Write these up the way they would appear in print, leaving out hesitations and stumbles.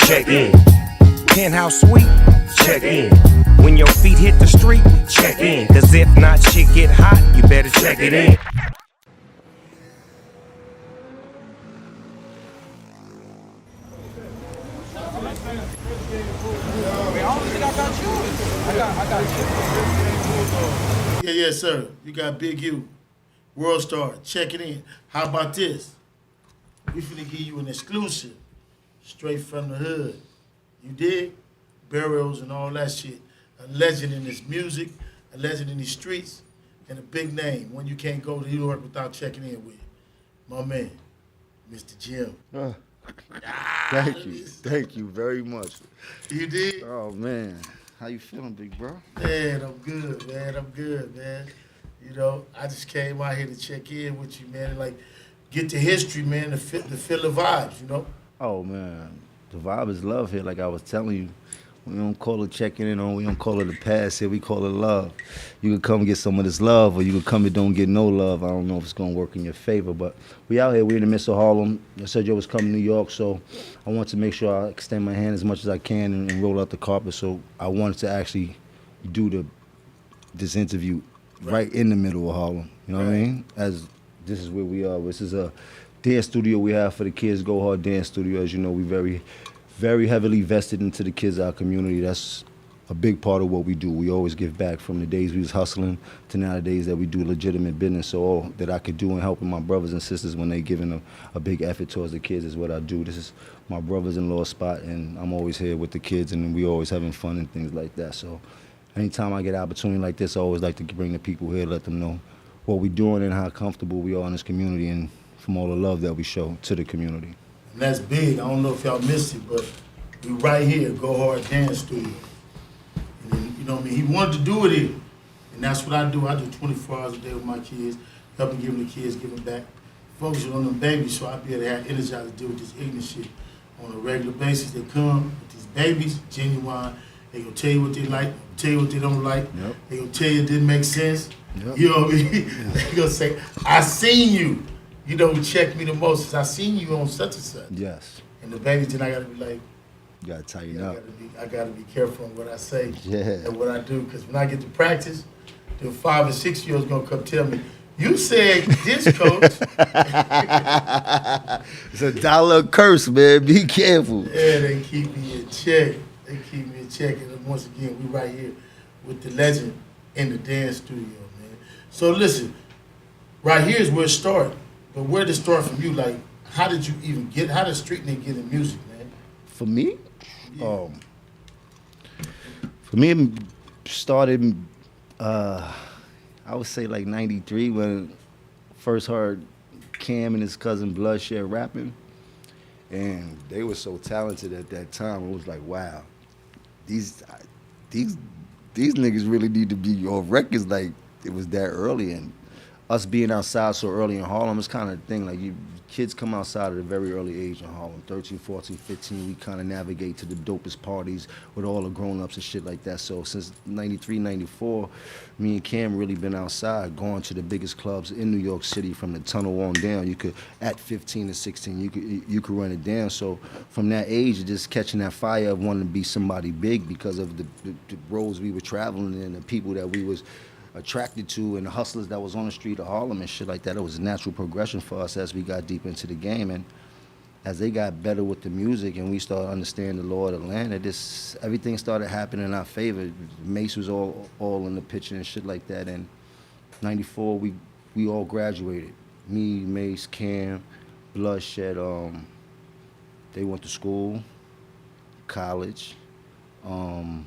check in. Penthouse suite, check in. When your feet hit the street, check in. Cause if not, shit get hot, you better check it in. Yeah, yes, sir. You got Big U, World Star, checking in. How about this? We finna give you an exclusive, straight from the hood. You dig? Burials and all that shit. A legend in this music, a legend in these streets, and a big name. One you can't go to New York without checking in with. My man, Mr. Jim. Thank you very much. You did? Oh man, how you feeling, big bro? Man, I'm good, man. You know, I just came out here to check in with you, man, and like get the history, man, to feel the vibes, you know? Oh man, the vibe is love here. Like I was telling you, we don't call it checking in on, we don't call it the past here, we call it love. You can come get some of this love, or you can come and don't get no love. I don't know if it's gonna work in your favor, but we out here, we in the midst of Harlem. I said you was coming to New York, so I want to make sure I extend my hand as much as I can and roll out the carpet. So I wanted to actually do this interview right in the middle of Harlem. You know what I mean? As this is where we are. This is a dance studio we have for the kids, Go Hard Dance Studio. As you know, we very heavily vested into the kids of our community. That's a big part of what we do. We always give back, from the days we was hustling to now the days that we do legitimate business. So all that I could do in helping my brothers and sisters when they giving a big effort towards the kids is what I do. This is my brother's-in-law spot, and I'm always here with the kids, and we always having fun and things like that. So anytime I get an opportunity like this, I always like to bring the people here, let them know what we're doing and how comfortable we are in this community, and from all the love that we show to the community. And that's big. I don't know if y'all missed it, but we right here, Go Hard Dance Studio. And then, you know what I mean? He wanted to do it here. And that's what I do. I do 24 hours a day with my kids, helping give them the kids, giving back, focusing on them babies so I be able to have energy to deal with this ignorant shit on a regular basis. They come with these babies, genuine. They gonna tell you what they like, tell you what they don't like. Yep. They gonna tell you it didn't make sense. Yep. You know what I mean? They gonna say, I seen you. You know who checked me the most is I seen you on such and such. Yes. And the babies, then I gotta be like, You gotta tighten up. I gotta be careful on what I say Yeah. and what I do, because when I get to practice, the 5 and 6 year olds gonna come tell me, you said this, coach. It's a dollar curse, man. Be careful. Yeah, they keep me in check. And once again, we right here with the legend in the dance studio, man. So listen, right here is where it started. But where did it start from you? Like, how did street nigga get in music, man? For me, Yeah. it started, I would say like 93 when I first heard Cam and his cousin Bloodshed rapping. And they were so talented at that time. It was like, wow, these niggas really need to be on records. Like, it was that early. And us being outside so early in Harlem, it's kind of a thing, like kids come outside at a very early age in Harlem, 13, 14, 15, we kind of navigate to the dopest parties with all the grown-ups and shit like that. So since 93, 94, me and Cam really been outside, going to the biggest clubs in New York City from the Tunnel on down. You could, at 15 to 16, you could run it down. So from that age, just catching that fire of wanting to be somebody big because of the roads we were traveling in, the people that we was attracted to, and the hustlers that was on the street of Harlem and shit like that. It was a natural progression for us as we got deep into the game, and as they got better with the music and we started understanding the law of the land, everything started happening in our favor. Mace was all in the picture and shit like that. And 94, we all graduated. Me, Mace, Cam, Bloodshed. They went to school, college. None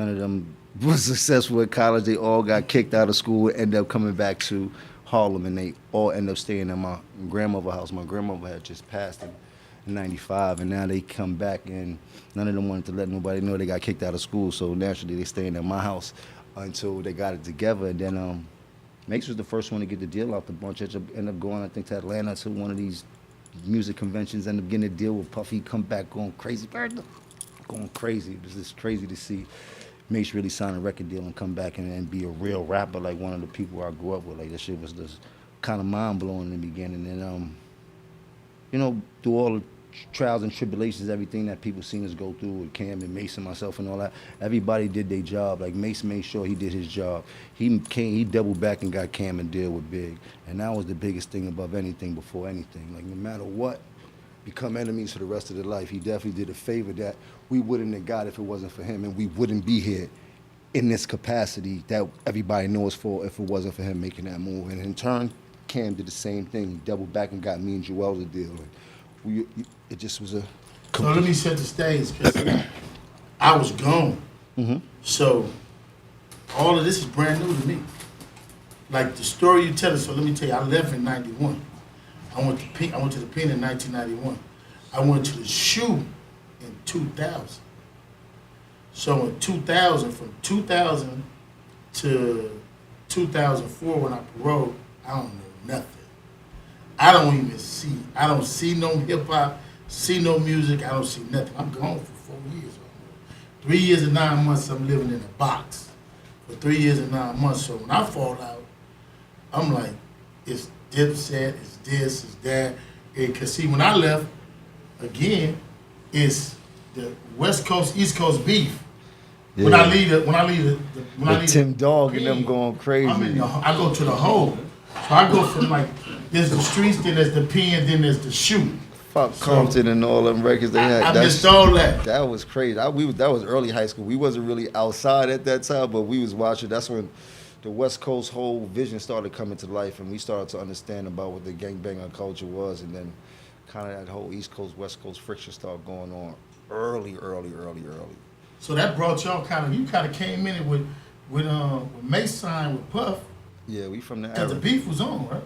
of them was successful at college. They all got kicked out of school and ended up coming back to Harlem, and they all ended up staying at my grandmother's house. My grandmother had just passed in 95, and now they come back, and none of them wanted to let nobody know they got kicked out of school, so naturally they staying at my house until they got it together. And then Mace was the first one to get the deal out the bunch. Ended up going, I think, to Atlanta to one of these music conventions, ended up getting a deal with Puffy, come back going crazy. It was just crazy to see Mace really sign a record deal and come back and be a real rapper, like one of the people I grew up with. Like, that shit was just kind of mind-blowing in the beginning. And, through all the trials and tribulations, everything that people seen us go through with Cam and Mace and myself and all that, everybody did their job. Like Mace made sure he did his job. He doubled back and got Cam and deal with Big. And that was the biggest thing above anything, before anything. Like no matter what, become enemies for the rest of their life. He definitely did a favor that we wouldn't have got if it wasn't for him, and we wouldn't be here in this capacity that everybody knows for if it wasn't for him making that move. And in turn, Cam did the same thing. He doubled back and got me and Joel a deal. And it just was a... So let me set the stage, because I was gone. So all of this is brand new to me. Like the story you tell us, so let me tell you, I left in 91. I went to the pen in 1991. I went to the shoe in 2000. So in 2000, from 2000 to 2004 when I paroled, I don't know nothing. I don't see no hip hop, see no music, I don't see nothing. I'm gone for 4 years almost. 3 years and 9 months I'm living in a box. For 3 years and 9 months. So when I fall out, I'm like, it's Dipset, it's this, it's that. Because see, when I left, again, it's the West Coast, East Coast beef. Yeah. When I leave Tim Dog and them going crazy. I go to the hole. So I go from like, there's the streets, then there's the pen, then there's the shoot. Fuck Compton and all them records they had. I missed all that. That was crazy. That was early high school. We wasn't really outside at that time, but we was watching. That's when the West Coast whole vision started coming to life, and we started to understand about what the gangbanger culture was, and then kind of that whole East Coast, West Coast friction started going on early. So that brought y'all you kind of came in it with Mace signed with Puff. Yeah, we from the era. Because the beef was on, right?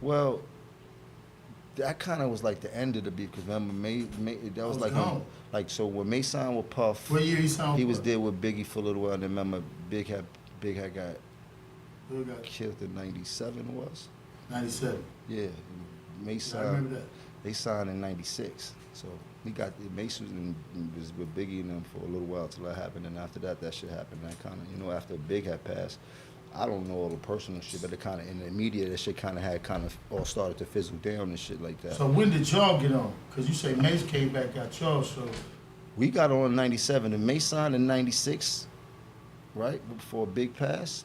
Well, that kind of was like the end of the beef, because remember, that was like so when Mace signed with Puff. What year he signed with He was Puff? there with Biggie for a little while, and then remember Big had got killed in 97 was? 97. Yeah. Mace signed. I remember that. They signed in 96. So he got Mace was with Biggie and them for a little while till that happened, and after that shit happened. That kind of, after Big had passed, I don't know all the personal shit, but it kind of in the media that shit kind of all started to fizzle down and shit like that. So when did y'all get on? Because you say Mace came back, got y'all, so. We got on in 97, and Mace signed in 96, right, before Big passed.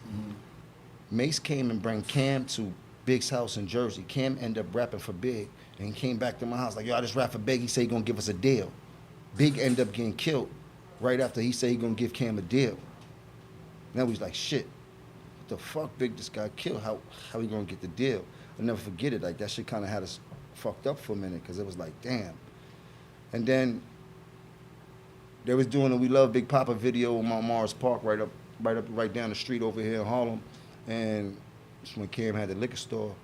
Mace came and brought Cam to Big's house in Jersey. Cam ended up rapping for Big, and he came back to my house like, yo, I just rap for Big. He said he gonna give us a deal. Big ended up getting killed right after he said he gonna give Cam a deal. Now he's like, shit, what the fuck? Big just got killed. How we gonna get the deal? I'll never forget it. Like that shit kind of had us fucked up for a minute, because it was like, damn. And then they was doing a We Love Big Papa video in Mount Morris Park right down the street over here in Harlem. And that's when Cam had the liquor store.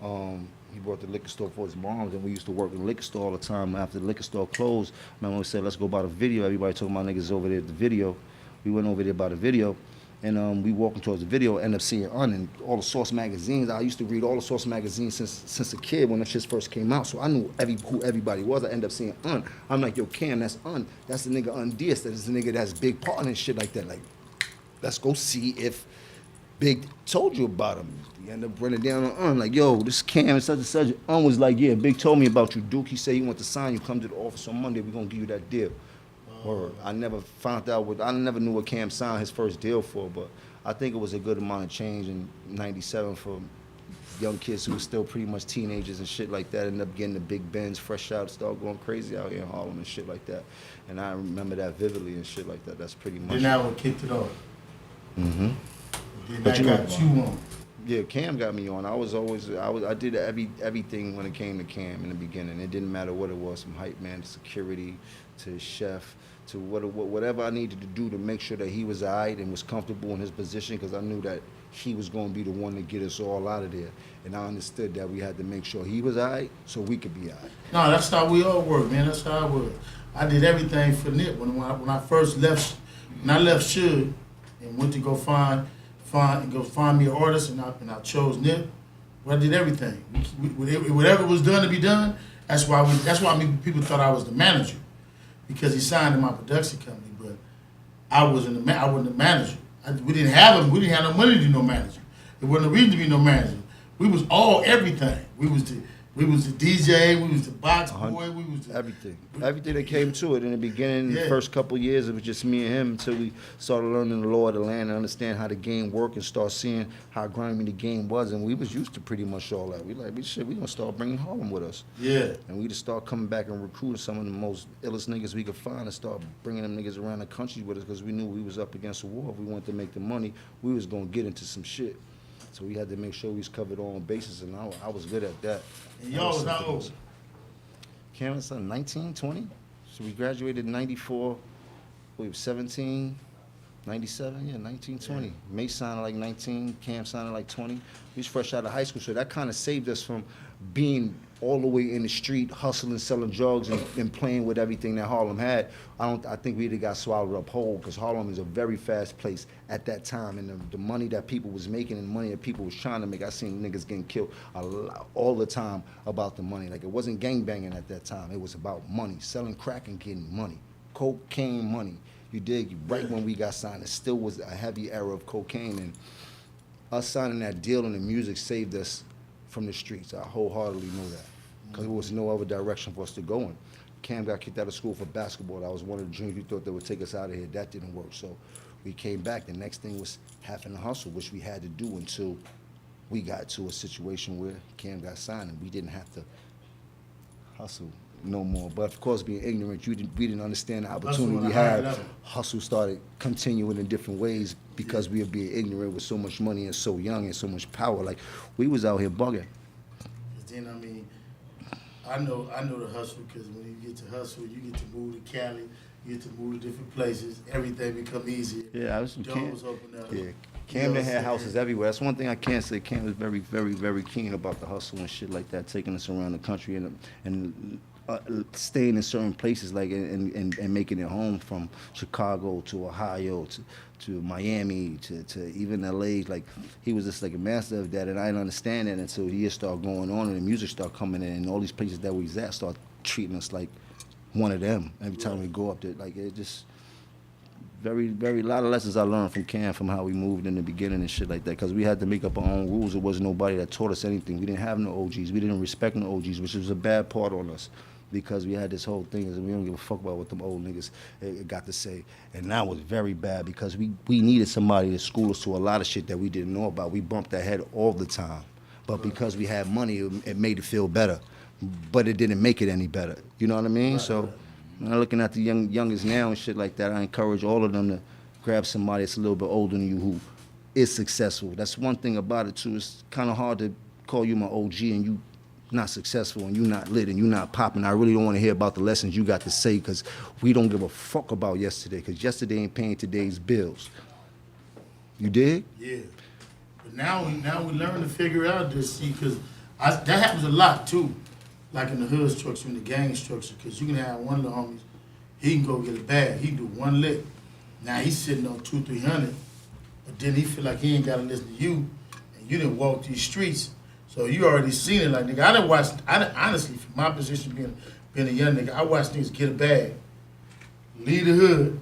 He brought the liquor store for his moms, and we used to work in the liquor store all the time. After the liquor store closed, my mom said, let's go by the video. Everybody talking about niggas over there at the video. We went over there by the video, and we walking towards the video, end up seeing and all the Source magazines. I used to read all the Source magazines since a kid when the shit first came out, so I knew who everybody was. I end up seeing I'm like, yo, Cam, that's That's the nigga Diaz. That's the nigga that's Big partner and shit like that. Like, let's go see if Big told you about him. He ended up running down on like, yo, this Cam and such and such. Was like, yeah, Big told me about you, Duke. He said he want to sign you. Come to the office on Monday. We're going to give you that deal. Or I never found out I never knew what Cam signed his first deal for, but I think it was a good amount of change in 97 for young kids who were still pretty much teenagers and shit like that. Ended up getting the big Benz, fresh out, start going crazy out here in Harlem and shit like that. And I remember that vividly and shit like that. That's pretty much. Then that what kicked it off. Mm-hmm. Then that got you on. Yeah, Cam got me on. I did everything when it came to Cam in the beginning. It didn't matter what it was, from hype man to security to chef to whatever I needed to do to make sure that he was all right and was comfortable in his position, because I knew that he was going to be the one to get us all out of there. And I understood that we had to make sure he was all right so we could be all right. No, that's how we all work, man. That's how I work. I did everything for Nip. When I first left, when I left Suge and went to go find me an artist, and I chose Nip. Well, I did everything. Whatever was done to be done. That's why people thought I was the manager, because he signed to my production company. But I wasn't the manager. We didn't have no money to be no manager. There wasn't a reason to be no manager. We was all everything. We was the We was the DJ, we was the box boy, we was the, everything that came to it. In the beginning, the first couple of years, it was just me and him until we started learning the law of the land and understand how the game worked and start seeing how grimy the game was. And we was used to pretty much all that. We gonna start bringing Harlem with us. Yeah. And we just start coming back and recruiting some of the most illest niggas we could find and start bringing them niggas around the country with us because we knew we was up against a war. If we wanted to make the money, we was gonna get into some shit. So we had to make sure we was covered all bases, and I was good at that. And y'all was how old? Cam was 19, 20. So we graduated in 94. We were 17, 97, yeah, 19, 20. May sounded like 19, Cam sounded like 20. We was fresh out of high school, so that kind of saved us from being all the way in the street, hustling, selling drugs, and playing with everything that Harlem had. I think we either got swallowed up whole, because Harlem is a very fast place at that time, and the money that people was making and money that people was trying to make, I seen niggas getting killed all the time about the money. Like, it wasn't gangbanging at that time. It was about money, selling crack and getting money, cocaine money. You dig? Right when we got signed, it still was a heavy era of cocaine, and us signing that deal and the music saved us from the streets. I wholeheartedly know that, because there was no other direction for us to go in. Cam got kicked out of school for basketball. That was one of the dreams we thought that would take us out of here. That didn't work, so we came back. The next thing was having to hustle, which we had to do until we got to a situation where Cam got signed and we didn't have to hustle no more. But of course, being ignorant, we didn't understand the opportunity we had. Hustle started continuing in different ways because we were being ignorant with so much money and so young and so much power. Like, we was out here bugging. Then, I mean, I know the hustle, because when you get to hustle, you get to move to Cali, you get to move to different places. Everything become easier. Yeah, I was from Cam. Doors open up. Yeah, Camden had houses everywhere. That's one thing I can't say. Cam was very, very, very keen about the hustle and shit like that, taking us around the country and staying in certain places, like and making it home, from Chicago to Ohio to Miami to even LA. Like, he was just like a master of that, and I didn't understand that until the years started going on and the music started coming in, and all these places that we was at started treating us like one of them. Every time we go up there, like, it just very, very, a lot of lessons I learned from Cam, from how we moved in the beginning and shit like that, because we had to make up our own rules. There wasn't nobody that taught us anything. We didn't have no OGs. We didn't respect no OGs, which was a bad part on us, because we had this whole thing is we don't give a fuck about what them old niggas got to say. And that was very bad, because we needed somebody to school us to a lot of shit that we didn't know about. We bumped our head all the time. But because we had money, it made it feel better. But it didn't make it any better. You know what I mean? So when I'm looking at the youngest now and shit like that, I encourage all of them to grab somebody that's a little bit older than you who is successful. That's one thing about it, too. It's kind of hard to call you my OG and you not successful and you not lit and you not popping. I really don't want to hear about the lessons you got to say, because we don't give a fuck about yesterday, because yesterday ain't paying today's bills. You dig? Yeah. But now we learn to figure out this, see, because that happens a lot too, like in the hood structure, in the gang structure, because you can have one of the homies, he can go get a bag, he do one lick. Now he's sitting on 200-300, but then he feel like he ain't got to listen to you, and you didn't walk these streets. So you already seen it, like, nigga, honestly, from my position being a young nigga, I watched niggas get a bag, leave the hood.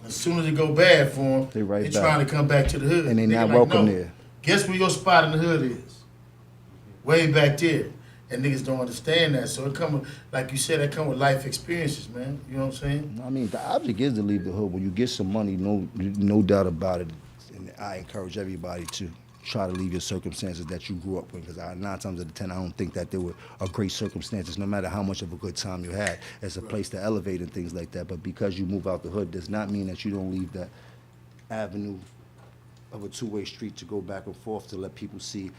As soon as it go bad for them, they trying to come back to the hood. And they not welcome there. Guess where your spot in the hood is? Way back there. And niggas don't understand that. So it come with, like you said, that come with life experiences, man. You know what I'm saying? I mean, the object is to leave the hood. When you get some money, no doubt about it. And I encourage everybody to try to leave your circumstances that you grew up with, because 9 times out of 10, I don't think that they were great circumstances, no matter how much of a good time you had. It's a place to elevate and things like that. But because you move out the hood does not mean that you don't leave that avenue of a two-way street to go back and forth, to let people see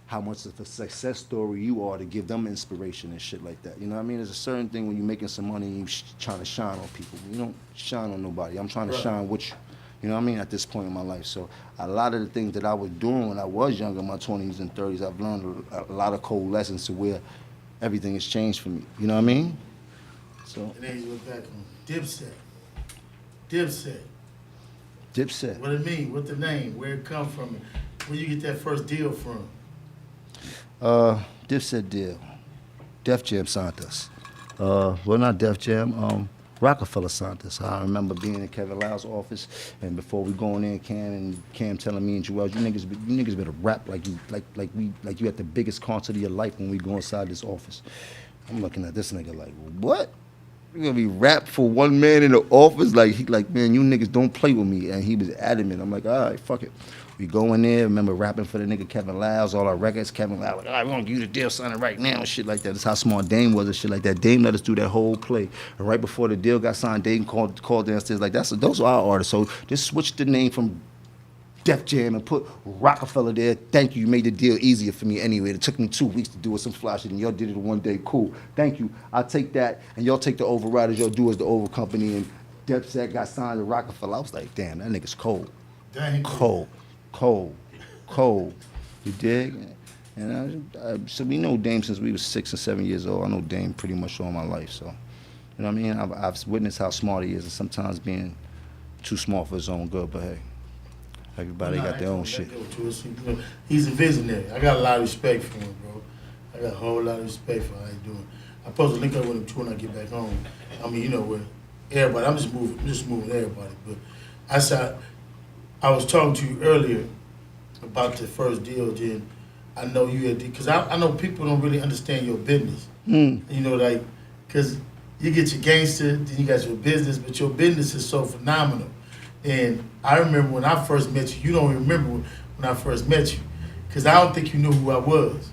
how much of a success story you are, to give them inspiration and shit like that. You know what I mean? There's a certain thing when you're making some money and you're trying to shine on people. You don't shine on nobody. I'm trying to shine with you. You know what I mean? At this point in my life. So a lot of the things that I was doing when I was younger, in my 20s and 30s, I've learned a lot of cold lessons to where everything has changed for me. You know what I mean? So. And then you look back on Dipset. Dipset. What it mean? What the name? Where it come from? Where you get that first deal from? Dipset deal. Def Jam signed us. Well, not Def Jam. Rockefeller signed us. I remember being in Kevin Lyle's office, and before we going in, Cam telling me and Joel, you niggas better rap like you at the biggest concert of your life when we go inside this office. I'm looking at this nigga like, what? You gonna be rap for one man in the office? Like he like, man, you niggas don't play with me. And he was adamant. I'm like, all right, fuck it. We go in there, remember rapping for the nigga Kevin Lyles, all our records. Kevin Lyles, like, all right, we're gonna give you the deal signing right now and shit like that. That's how smart Dame was and shit like that. Dame let us do that whole play. And right before the deal got signed, Dame called downstairs like, those are our artists. So just switch the name from Def Jam and put Rockefeller there. Thank you. You made the deal easier for me anyway. It took me 2 weeks to do it, some fly shit, and y'all did it in 1 day. Cool. Thank you. I'll take that, and y'all take the overriders. Y'all do as the over company, and Def Jam got signed to Rockefeller. I was like, damn, that nigga's cold. Dang. Cold. You dig? And so we know Dame since we was 6 and 7 years old. I know Dame pretty much all my life. So, you know what I mean? I've witnessed how smart he is, and sometimes being too smart for his own good. But hey, everybody got their own shit. He's a visionary. I got a lot of respect for him, bro. I got a whole lot of respect for how he's doing. I'm supposed to link up with him too when I get back home. I mean, you know, with everybody. I'm just moving everybody. But I was talking to you earlier about the first deal, Jen. I know you had, because I know people don't really understand your business. You know, like, because you get your gangster, then you got your business, but your business is so phenomenal. And I remember when I first met you, you don't remember when I first met you, because I don't think you knew who I was.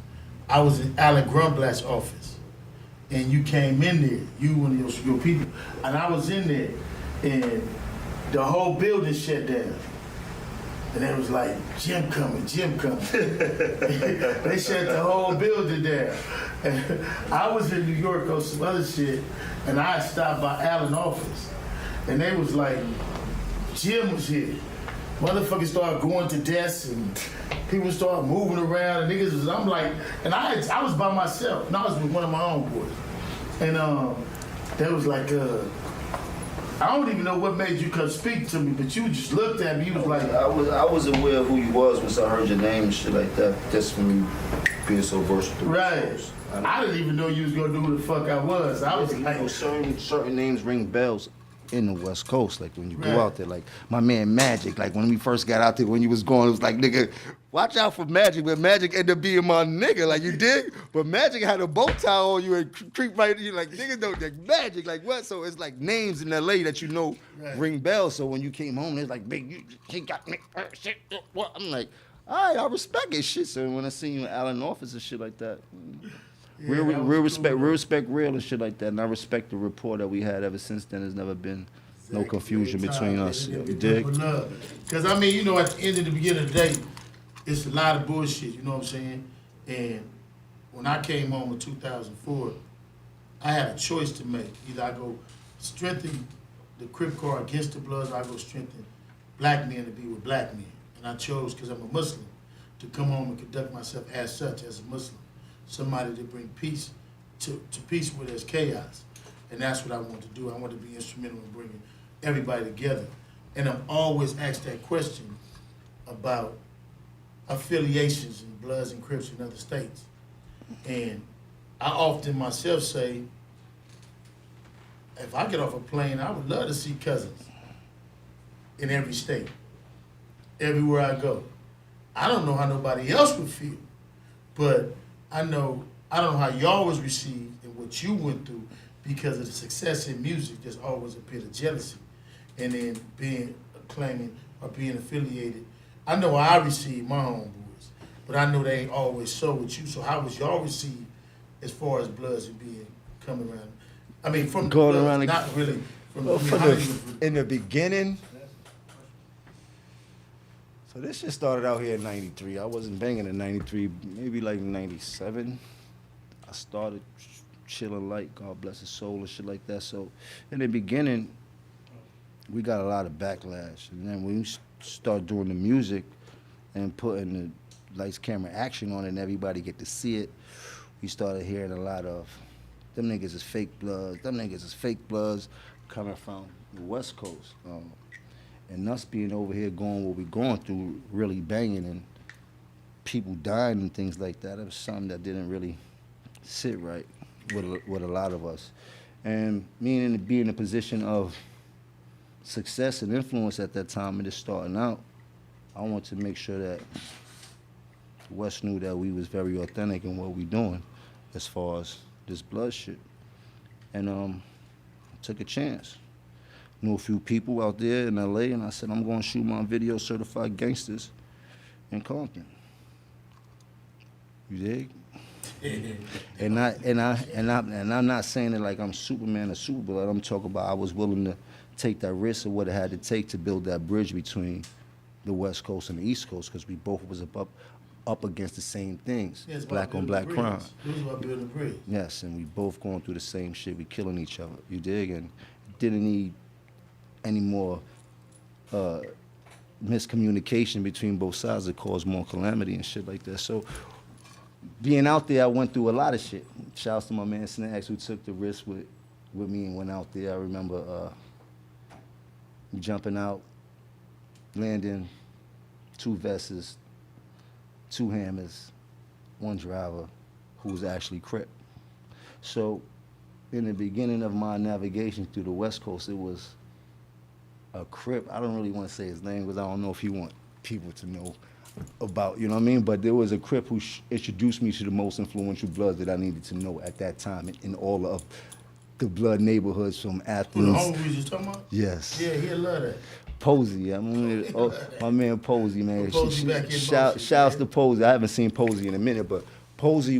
I was in Alan Grumblatt's office, and you came in there, you and your people, and I was in there, and the whole building shut down. And it was like, Jim coming. They shut the whole building down. And I was in New York on some other shit, and I stopped by Allen's office. And they was like, Jim was here. Motherfuckers started going to desks, and people started moving around, and niggas was, I'm like, and I was by myself, and I was with one of my own boys. And they was like, I don't even know what made you come speak to me, but you just looked at me. You was like, I was aware of who you was once I heard your name and shit like that. Just from you being so versatile. Right. I didn't even know you was gonna do who the fuck I was. I was like, certain names ring bells in the West Coast. Like when you go out there, like my man Magic. Like when we first got out there, when you was going, it was like, nigga, watch out for Magic. But Magic ended up being my nigga. Like you dig? But Magic had a bow tie on you and creep right. You like niggas don't like Magic. Like what? So it's like names in LA that you know ring bells. So when you came home, it's like, big, he got me. Shit. What? I'm like, all right, I respect it. Shit. So when I see you in Allen office and shit like that. yeah, real respect, real and shit like that. And I respect the rapport that we had ever since then. There's never been no confusion between us. You dig? Because, I mean, you know, at the end of the beginning of the day, it's a lot of bullshit, you know what I'm saying? And when I came home in 2004, I had a choice to make. Either I go strengthen the Crip Corps against the Bloods, or I go strengthen black men to be with black men. And I chose, because I'm a Muslim, to come home and conduct myself as such, as a Muslim. Somebody to bring peace to peace where there's chaos. And that's what I want to do. I want to be instrumental in bringing everybody together. And I'm always asked that question about affiliations and Bloods and Crips in other states. And I often myself say, if I get off a plane, I would love to see cousins in every state, everywhere I go. I don't know how nobody else would feel, but I don't know how y'all was received and what you went through because of the success in music. There's always a bit of jealousy, and then claiming or being affiliated. I know how I received my homeboys, but I know they ain't always so with you. So how was y'all received as far as Bloods and being coming around? I mean, from going the around, not really. In the beginning. So this shit started out here in '93. I wasn't banging in '93, maybe like '97. I started chilling light, God bless his soul and shit like that. So in the beginning, we got a lot of backlash. And then when we start doing the music and putting the lights, camera, action on it and everybody get to see it, we started hearing a lot of, them niggas is fake bloods coming from the West Coast. And us being over here going what we going through, really banging and people dying and things like that, it was something that didn't really sit right with a lot of us. And me in being in a position of success and influence at that time and just starting out, I wanted to make sure that West knew that we was very authentic in what we doing as far as this blood shit. And I took a chance. Knew a few people out there in LA, and I said, I'm going to shoot my video Certified Gangsters in Compton. You dig? and I'm not saying it like I'm Superman or Superblood. I'm talking about I was willing to take that risk of what it had to take to build that bridge between the West Coast and the East Coast, because we both was up against the same things, Yeah, it's black about on black building a crime. bridge. It was about building a bridge. Yes, and we both going through the same shit. We killing each other. You dig? And didn't need any more miscommunication between both sides that caused more calamity and shit like that. So being out there, I went through a lot of shit. Shouts to my man Snacks, who took the risk with me and went out there. I remember jumping out, landing 2 vests, 2 hammers, 1 driver who was actually Crip. So in the beginning of my navigation through the West Coast, it was a Crip. I don't really want to say his name because I don't know if he want people to know about, you know what I mean? But there was a Crip who introduced me to the most influential bloods that I needed to know at that time in all of the blood neighborhoods from Who the Athens. homies you talking about? Yes. Yeah, he'll love that. Posey, I mean, my man Posey, man. Posey back in Shouts motion, to Posey. I haven't seen Posey in a minute, but Posey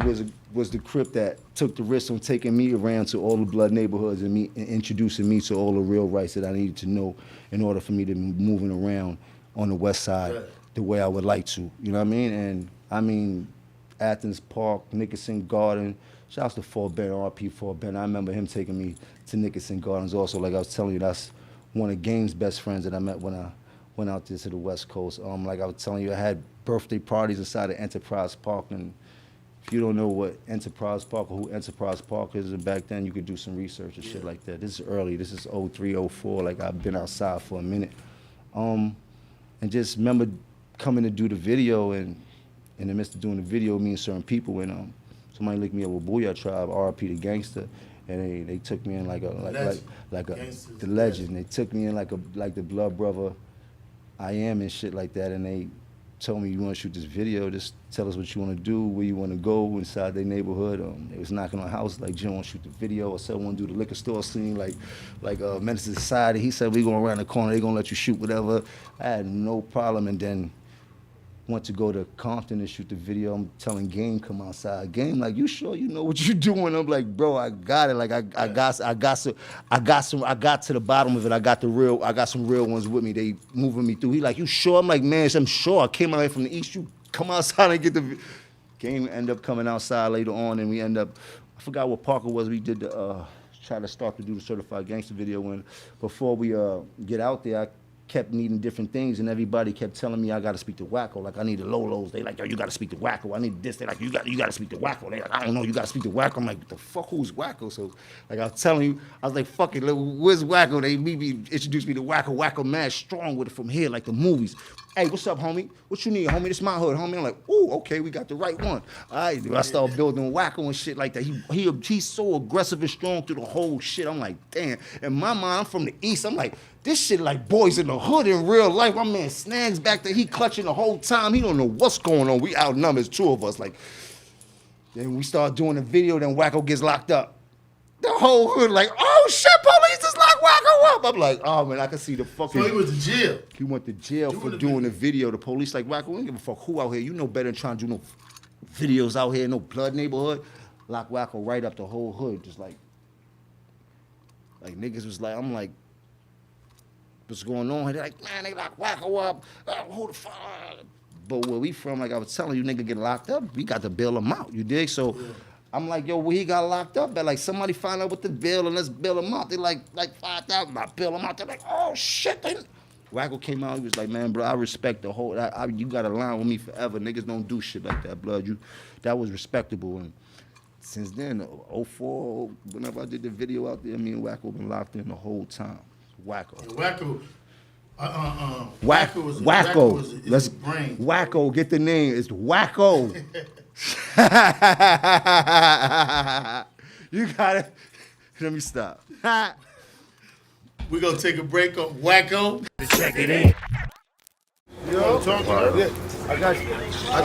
was the Crip that took the risk on taking me around to all the blood neighborhoods and introducing me to all the real rights that I needed to know in order for me to be moving around on the West Side Right. the way I would like to. You know what I mean? And I mean, Athens Park, Nickerson Garden. Shouts to Fort Ben, RP Fort Ben. I remember him taking me to Nickerson Gardens also. Like I was telling you, that's one of Game's best friends that I met when I went out there to the West Coast. Like I was telling you, I had birthday parties inside of Enterprise Park, and if you don't know what Enterprise Park or who Enterprise Park is, and back then you could do some research and shit like that. This is early. This is 03, 04. Like I've been outside for a minute, and just remember coming to do the video, and in the midst of doing the video, me and certain people, and somebody linked me up with Booyah Tribe, RP the Gangster, and they took me in like the legend. They took me in like the blood brother I am and shit like that, and they told me, you want to shoot this video, just tell us what you want to do, where you want to go inside their neighborhood. They was knocking on houses like, Jim want to shoot the video, or someone want to do the liquor store scene like Menace to Society. He said, we going around the corner, they going to let you shoot whatever. I had no problem, and then went to go to Compton and shoot the video. I'm telling Game, come outside. Game, like, you sure you know what you're doing? I'm like, bro, I got it. Like, I got to the bottom of it. I got some real ones with me. They moving me through. He like, you sure? I'm like, man, I'm sure. I came out here from the East. You come outside and get the Game. End up coming outside later on, and we end up, I forgot what Parker was. We did the try to start to do the Certified Gangster video. When before we get out there, I kept needing different things, and everybody kept telling me I got to speak to Wacko. Like, I need the Lolos. They like, yo, you got to speak to Wacko. I need this. They like, you got to speak to Wacko. They like, I don't know, you got to speak to Wacko. I'm like, what the fuck, who's Wacko? So, like, I was telling you, I was like, fuck it, where's Wacko? They introduced me to Wacko. Wacko mad strong with it from here, like the movies. Hey, what's up, homie? What you need, homie? This my hood, homie. I'm like, ooh, okay, we got the right one. All right, I started building Wacko and shit like that. He's so aggressive and strong through the whole shit. I'm like, damn. In my mind, I'm from the East. I'm like, this shit like Boys in the Hood in real life. My man Snags back there, he clutching the whole time. He don't know what's going on. We outnumbers, 2 of us. Like, then we start doing the video, then Wacko gets locked up. The whole hood like, oh shit, police just locked Wacko up. I'm like, oh man, I can see the fucking. So he was to jail. He went to jail for doing the video. The police like, Wacko, we don't give a fuck who out here. You know better than trying to do no videos out here, no blood neighborhood. Lock Wacko right up the whole hood, just like niggas was like, I'm like, what's going on? They're like, man, they locked Wacko up. Who the fuck? But where we from, like I was telling you, nigga get locked up, we got to bail him out. You dig? So I'm like, yo, where he got locked up at? Like, somebody find out what the bill and let's bail him out. They like 5,000. I bail him out. They're like, oh shit. Wacko came out. He was like, man, bro, I respect the whole. You got to line with me forever. Niggas don't do shit like that, blood. That was respectable. And since then, 04, whenever I did the video out there, me and Wacko been locked in the whole time. Wacko. Wacko is his brain. Wacko, get the name. It's Wacko. You got it. Let me stop. We're gonna take a break on Wacko. Check it in. Yo, yeah, I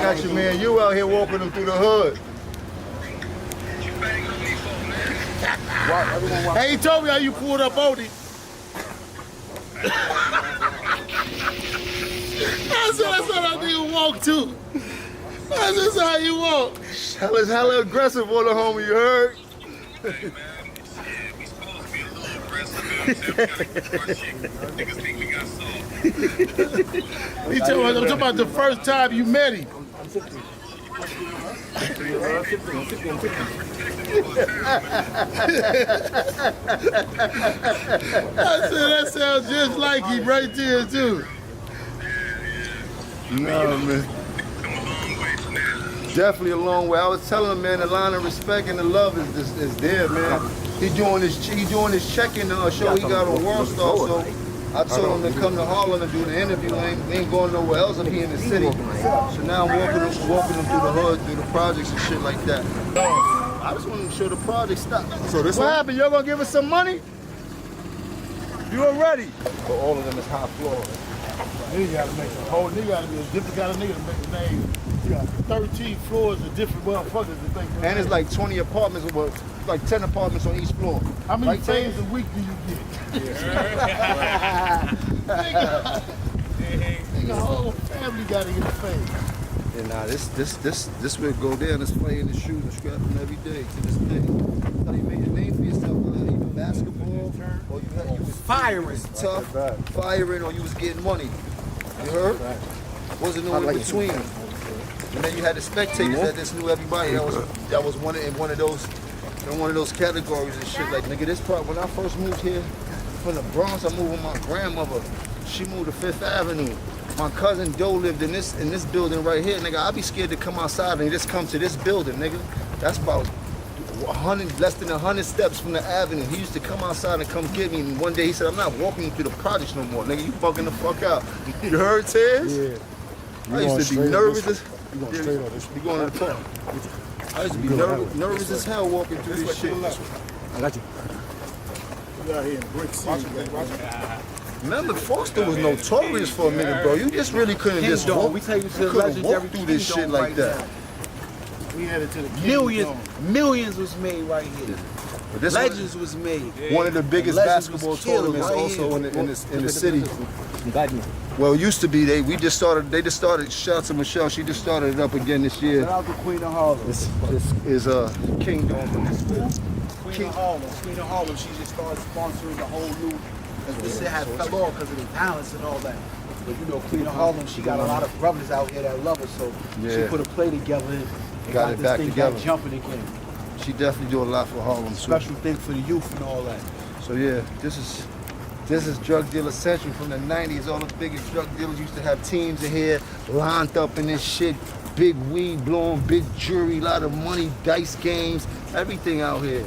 got you, man. You out here walking them through the hood. Hey, he told me how you pulled up on him. That's what I nigga walk to. That's just how you walk. Hella aggressive on the homie, you heard? Hey man, shit, we supposed to be a little aggressive. Niggas think we got soft. I'm talking about the first time you met him. I said that sounds just like him right there too. No, man. Definitely a long way. I was telling him, man, the line of respect and the love is there, man. He doing his check-in show he got on World Star, so I told him to come to Harlem and do the interview. We ain't going nowhere else up here in the city. So now I'm walking him through the hood, through the projects and shit like that. I just want to show the project stuff. So this what happened? Y'all gonna give us some money? You already? So all of them is high floor. Nigga gotta make a whole nigga gotta be a different kind of nigga to make a name. You got 13 floors of different motherfuckers to make And it's like 20 apartments, but like 10 apartments on each floor. how many Right, days a week do you get? Nigga, whole family gotta get paid. Yeah, nah, this will go down. It's playing the shoes and scrapping every day to this day. How you made a name for yourself, whether either basketball or you was Firing. tough, firing, or you was getting money. You heard? Wasn't no in between. And then you had the spectators that just knew everybody. That was one of those categories and shit. Like nigga, this part when I first moved here from the Bronx, I moved with my grandmother. She moved to Fifth Avenue. My cousin Doe lived in this building right here, nigga. I'd be scared to come outside and just come to this building, nigga. That's about less than 100 steps from the avenue. He used to come outside and come get me. And one day he said, "I'm not walking you through the projects no more, nigga. You fucking the fuck out." You heard, Tez? Yeah. I used to be nervous. You going straight on this? You going to the park? I used to be nervous as hell walking through this shit. I got you. You out here in Brick City. Remember, Foster was notorious for a minute, bro. You just really couldn't just Kingdom. walk. We take you to the couldn't legendary walk through this shit Kingdom like right that. We headed to the Millions was made right here. But this Legends was made. one of the biggest Legends basketball was killed tournaments right also here. in the city. Well, it used to be they just started. Shout out to Michelle. She just started it up again this year. Shout out to Queen of Harlem. This is Kingdom. Queen of Harlem, she just started sponsoring the whole new, because this shit had fell off because of the violence and all that. But you know, Queen of Harlem, she got a lot of brothers out here that love her, so she Yeah. put a play together and Got it this back thing together. back jumping again. She definitely do a lot for Harlem too. Special thing for the youth and all that. So yeah, this is drug dealer central from the 90s. All the biggest drug dealers used to have teams in here lined up in this shit. Big weed blowing, big jury, lot of money, dice games, everything out here.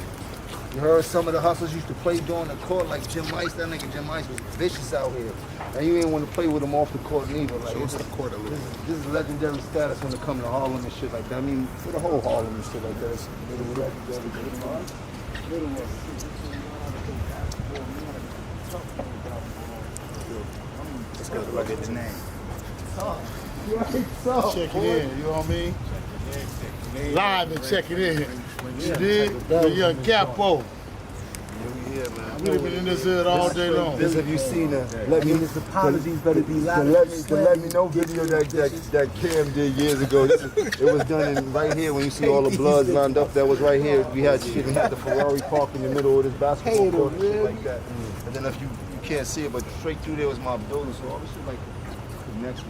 You heard some of the hustlers used to play during the court, like Jim Ice. That nigga Jim Ice was vicious out here. And you ain't want to play with him off the court neither. Like, this is legendary status when it comes to Harlem and shit like that. I mean, for the whole Harlem and shit like that. It's Let's go look at the name. Check it in, you know what I mean? Live and check it in. You did? The young Capo. Yeah, man. We've been in this hood all day long. This have you seen His apologies better be loud. the let me know video that Cam did years ago. It was done in right here when you see all the bloods lined up. That was right here. We had the Ferrari park in the middle of this basketball court and shit like that. And then if you can't see it, but straight through there was my building. So all this shit like connection.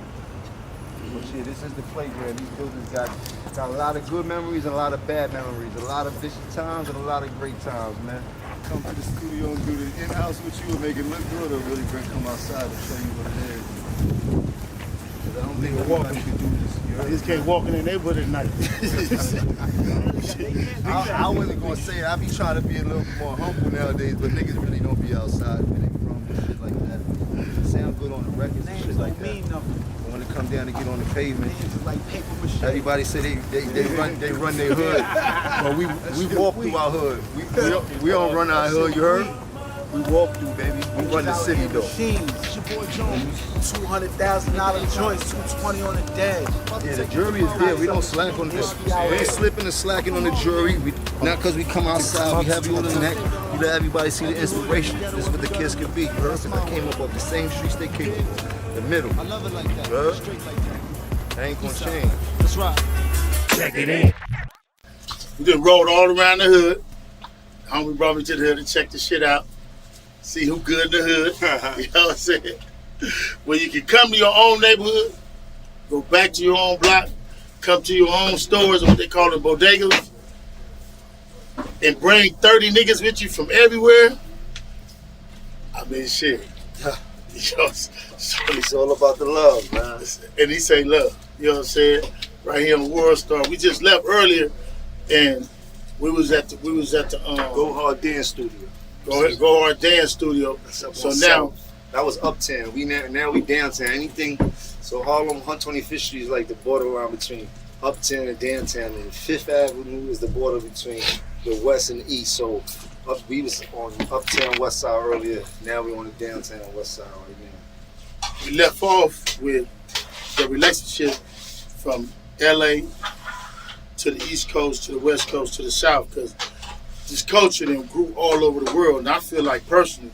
But shit, this is the playground. These buildings got a lot of good memories and a lot of bad memories. A lot of vicious times and a lot of great times, man. Come to the studio and do the in-house with you and make it look good, or really come outside and show you what it is. 'Cause I don't think everybody can do this. You just can't walk in the neighborhood at night. I wasn't gonna say it. I be trying to be a little more humble nowadays, but niggas really don't be outside when they from and shit like that. Sound good on the records and shit like that. Mean nothing. But when it come down and get on the pavement. Niggas is like paper mache. Everybody say they run their hood, but we walk through our hood. We don't run our hood. You heard? We walk through, baby. We run the city though. Machines. It's your boy Jones. $200,000 joints, 220 on the day. Yeah, the jury is there. We don't slack on this. We ain't slipping and slacking on the jury. Not because we come outside, we have you on the neck. You let everybody see the inspiration. This is what the kids can be. You heard? Because I came up off the same streets they came up. The middle. I love it like that. Heard? Straight like that. That ain't gonna change. That's right. Check it in. We just rode all around the hood. Homie brought me to the hood to check the shit out. See who good in the hood. You know what I'm saying? When you can come to your own neighborhood, go back to your own block, come to your own stores, what they call them bodegas, and bring 30 niggas with you from everywhere. I mean, shit. You know, so It's all about the love, man. and he say love. You know what I'm saying? Right here on World Star. We just left earlier, and we was at the Go Hard Dance Studio. Go Hard Dance Studio. So now that was uptown. Now we downtown. Anything. So Harlem, 125th Street is like the borderline between uptown and downtown, and Fifth Avenue is the border between the west and the east. So we was on uptown west side earlier. Now we on the downtown west side right now. we left off with the relationship from LA to the East Coast, to the West Coast, to the South, because this culture then grew all over the world. And I feel like personally,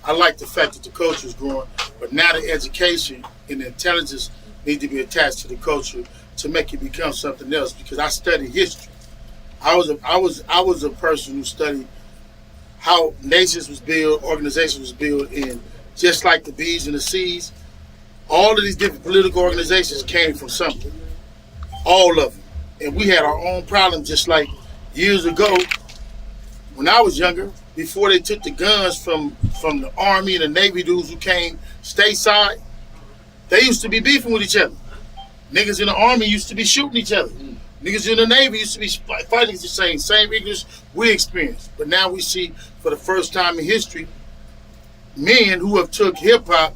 I like the fact that the culture is growing, but now the education and the intelligence need to be attached to the culture to make it become something else. Because I studied history. I was a person who studied how nations was built, organizations was built, and just like the B's and the C's, all of these different political organizations came from something. All of them. And we had our own problems, just like years ago, when I was younger, before they took the guns from the Army and the Navy dudes who came stateside, they used to be beefing with each other. Niggas in the Army used to be shooting each other. Niggas in the Navy used to be fighting the same ignorance we experienced. But now we see, for the first time in history, men who have took hip-hop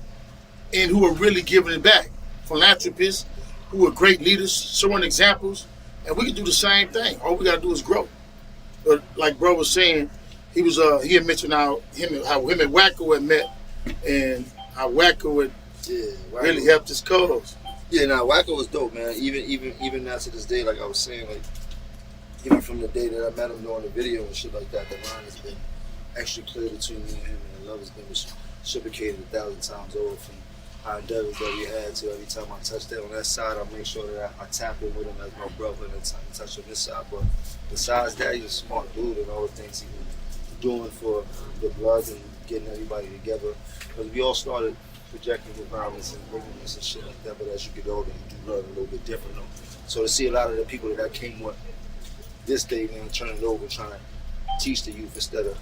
and who are really giving it back. Philanthropists who are great leaders, showing examples, and we can do the same thing. All we gotta do is grow. But like bro was saying, he had mentioned how him and Wacko had met, and how Wacko had really helped his cause. Yeah, Wacko was dope, man. Even now to this day, like I was saying, like even from the day that I met him doing the video and shit like that, the line has been extra clear between me and him, and the love has been reciprocated 1,000 times over from our endeavors that we had to. Every time I touch that on that side, I make sure that I tap in with him as my brother, and every time I touch on this side. But besides that, he's a smart dude, and all the things he was doing for the blood and getting everybody together. Because we all started projecting the violence and ignorance and shit like that, but as you get older, you do learn a little bit different. Though. So to see a lot of the people that I came with this day, man, turning it over, trying to teach the youth instead of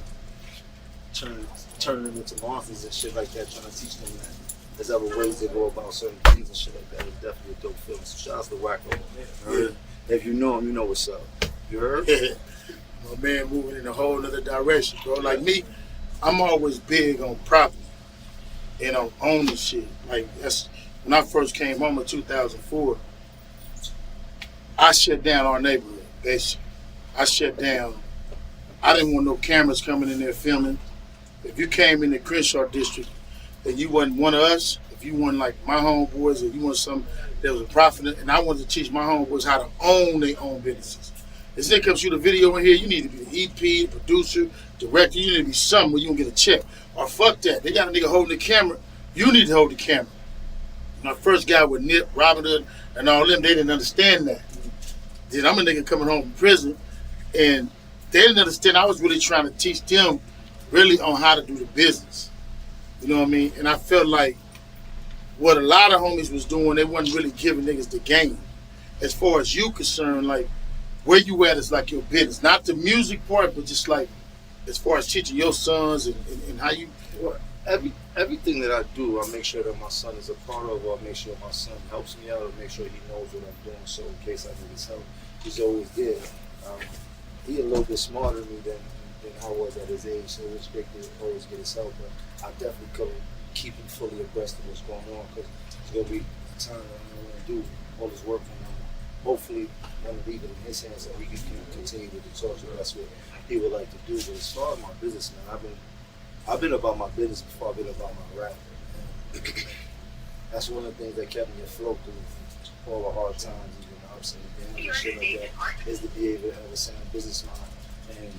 turning them into monsters and shit like that, trying to teach them that there's other ways to go about certain things and shit like that. It's definitely a dope feeling. So shout out to Wacko. Yeah. If you know him, you know what's up. You heard? My man moving in a whole other direction, bro. Like me, I'm always big on property and on owning shit. Like that's when I first came home in 2004. I shut down our neighborhood, basically. I shut down. I didn't want no cameras coming in there filming. If you came in the Crenshaw district and you wasn't one of us, if you weren't like my homeboys, or you want some that was a prophet, and I wanted to teach my homeboys how to own their own businesses. This nigga comes shoot a video in here, you need to be the EP, producer, director, you need to be something where you can get a check. Or fuck that, they got a nigga holding the camera, you need to hold the camera. My first guy with Nip, Robin Hood, and all them, they didn't understand that. Then I'm a nigga coming home from prison, and they didn't understand. I was really trying to teach them really on how to do the business. You know what I mean? And I felt like what a lot of homies was doing, they wasn't really giving niggas the game. As far as you concerned, like, where you at is like your business. Not the music part, but just like as far as teaching your sons and how you... Well, everything that I do, I make sure that my son is a part of, or I make sure my son helps me out, or make sure he knows what I'm doing, so in case I need his help, he's always there. He a little bit smarter than me than I was at his age, so it's great to always get his help, but I definitely couldn't keep him fully abreast of what's going on, because it's going to be time that I want to do all this work on. Hopefully, want to leave it in his hands so he can continue with the torch. That's what he would like to do. But as far as my business, man, I've been about my business before I've been about my rap. That's one of the things that kept me afloat through all the hard times, even the ups and the downs and shit like that, is to be able to have a sound business mind and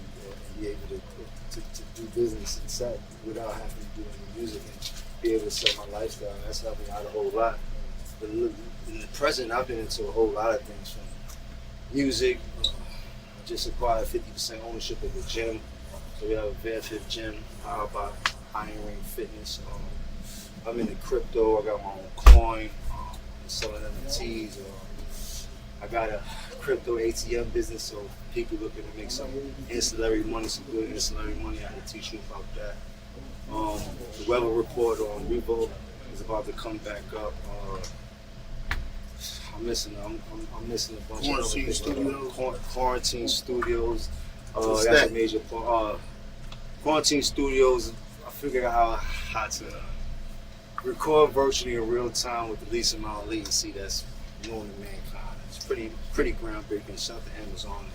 be able to do business inside without having to do any music and be able to set my lifestyle. And that's helped me out a whole lot. But in the present, I've been into a whole lot of things from music. I just acquired 50% ownership of the gym. So we have a Fairfield gym powered by Iron Ring Fitness. I'm into crypto. I got my own coin. I'm selling NFTs. I got a crypto ATM business, so people looking to make some ancillary money, some good ancillary money. I can teach you about that. The weather report on Revo is about to come back up. I'm missing a bunch of other things. Quarantine Studios. That's a major part. Quarantine Studios, I figured out how to record virtually in real time with the least amount of latency that's known to mankind. It's pretty groundbreaking. Shout out to Amazon,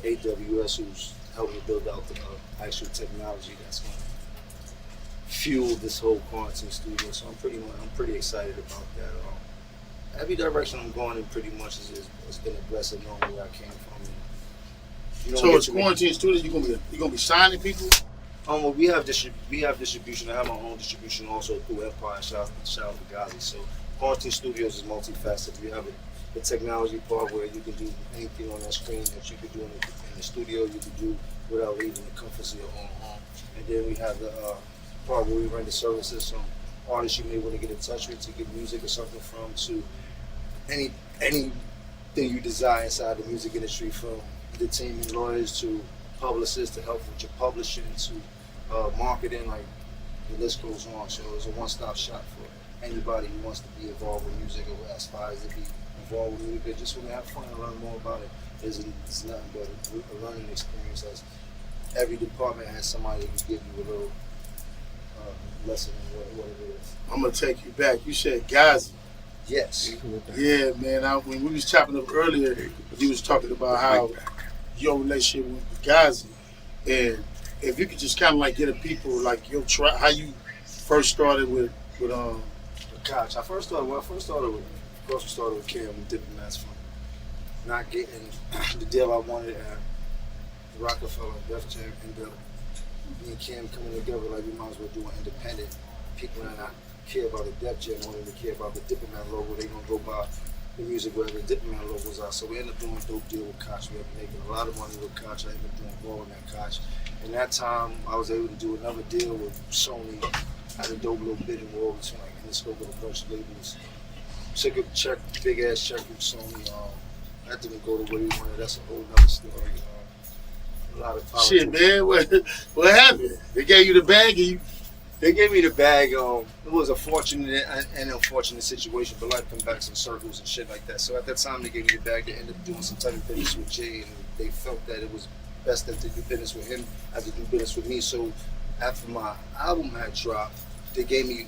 AWS, who's helped me build out the actual technology that's going to fuel this whole quarantine studio. So I'm pretty excited about that. Every direction I'm going in pretty much has been a blessing knowing where I came from. So it's quarantine studios. You gonna be signing people? Well, we have distribution. I have my own distribution also through Empire. Shout out to Gazi. So Quarantine Studios is multifaceted. You have the technology part where you can do anything on that screen that you could do in the studio. You can do without leaving the comforts of your own home. And then we have the part where we render services from artists you may want to get in touch with to get music or something from, to anything you desire inside the music industry, from entertainment lawyers to publicists to help with your publishing to marketing, like the list goes on. So it's a one-stop shop for anybody who wants to be involved with music or aspires to be involved with music. They just want to have fun and learn more about it. It's nothing but a learning experience, as every department has somebody who can give you a little lesson in what it is. I'm gonna take you back. You said Gazi. Yes. Yeah, man. When we was chopping up earlier, you was talking about how your relationship with Gazi, and if you could just kind of like get a people like how you first started with Koch. I first started with Cam and Diplomats from not getting the deal I wanted at the Rockefeller Def Jam, and me and Cam coming together like we might as well do an independent. People that not care about the Def Jam more than they care about the Diplomat logo. They gonna go buy the music wherever the Diplomat logos are. So we ended up doing a dope deal with Koch. We ended up making a lot of money with Koch. I ended up doing well in that Koch. And that time I was able to do another deal with Sony. I had a dope little bidding war between like Interscope and a bunch of labels. Took a check, big ass check from Sony. That didn't go the way we wanted. That's a whole nother story. A lot of politics. Shit, man. What happened? They gave you the bag and you. They gave me the bag. It was a fortunate and unfortunate situation, but life comes back in circles and shit like that. So at that time, they gave me the bag. They ended up doing some type of business with Jay, and they felt that it was best that to do business with him as to do business with me. So after my album had dropped, they gave me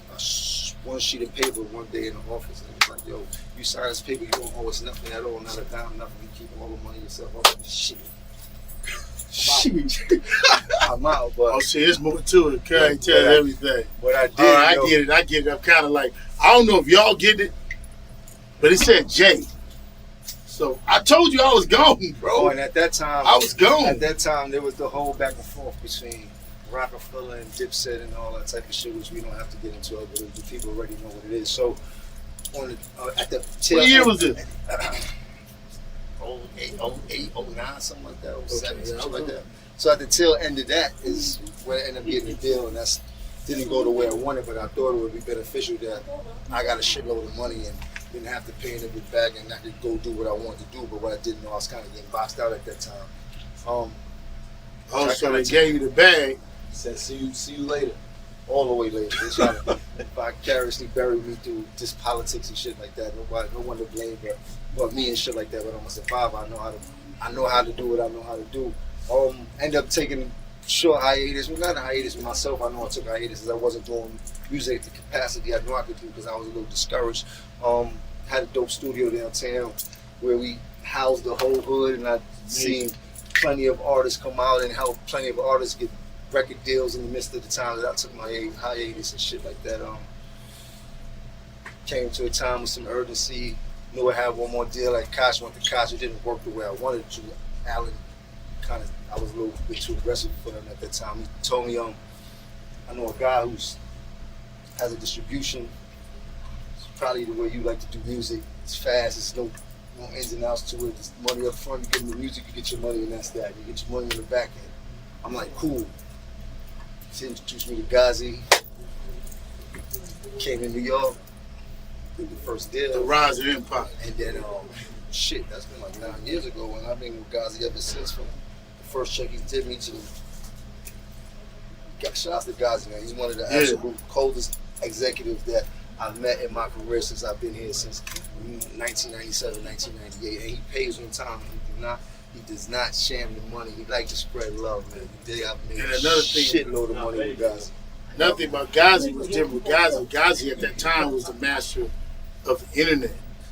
one sheet of paper one day in the office, and it was like, "Yo, you sign this paper, you don't owe us nothing at all, not a dime, nothing. You keep all the money yourself." I was like, "Shit." I'm out, but oh shit, there's more to it. Can't tell everything. But I did. I get it. I'm kind of like, I don't know if y'all get it, but it said Jay. So I told you I was gone, bro. Oh, and at that time, I was gone. At that time, there was the whole back and forth between Rockefeller and Dipset and all that type of shit, which we don't have to get into. But the people already know what it is. So on at the tail what year was it? 08, 09, something like that, 07, something like that. So at the tail end of that is where I ended up getting the deal, and that's didn't go the way I wanted, but I thought it would be beneficial that I got a shitload of money and didn't have to pay in a big bag, and I could go do what I wanted to do. But what I didn't know, I was kind of getting boxed out at that time. So they gave you the bag. Said, see you later. All the way later. They trying to vicariously bury me through just politics and shit like that. No one to blame but me and shit like that. But I'm a survivor. I know how to do what I know how to do. End up taking short hiatus. Well, not a hiatus with myself. I know I took a hiatus because I wasn't doing music at the capacity I knew I could do because I was a little discouraged. had a dope studio downtown where we housed the whole hood, and I've seen plenty of artists come out and help plenty of artists get record deals in the midst of the time that I took my hiatus and shit like that. Came to a time with some urgency. Knew I had one more deal at Koch, went to Koch. It didn't work the way I wanted to. Allen kind of, I was a little bit too aggressive for him at that time. He told me, I know a guy who's has a distribution. It's probably the way you like to do music. It's fast. It's no ins and outs to it. It's money up front. You get in the music, you get your money, and that's that. You get your money in the back end. I'm like, cool. He introduced me to Ghazi. Came to New York. Did the first deal. The rise of empire. And then, shit, that's been like 9 years ago, and I've been with Ghazi ever since. From the first check he did me to got shots to Ghazi, man. He's one of the absolute coldest executives that I've met in my career since I've been here since 1997, 1998. And he pays on time. He does not sham the money. He likes to spread love, man. I've made And another thing, shitload of money with Ghazi. Another thing about Ghazi was different. Ghazi at that time was the master of the internet.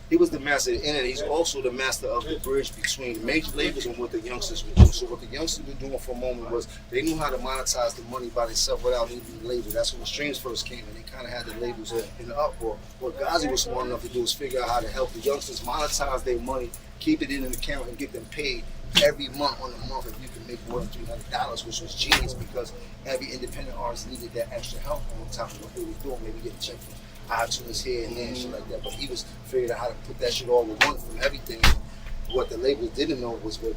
He was the master of the internet. He's also the master of the bridge between the major labels and what the youngsters would do. So what the youngsters were doing for a moment was they knew how to monetize the money by themselves without needing the label. That's when the streams first came in. They kind of had the labels in the uproar. What Ghazi was smart enough to do is figure out how to help the youngsters monetize their money, keep it in an account, and get them paid every month on the month if you can make more than $300, which was genius because every independent artist needed that extra help on top of what they were doing. Maybe get a check from iTunes here and there and shit like that. But he was figuring out how to put that shit all in one from everything. What the labels didn't know was what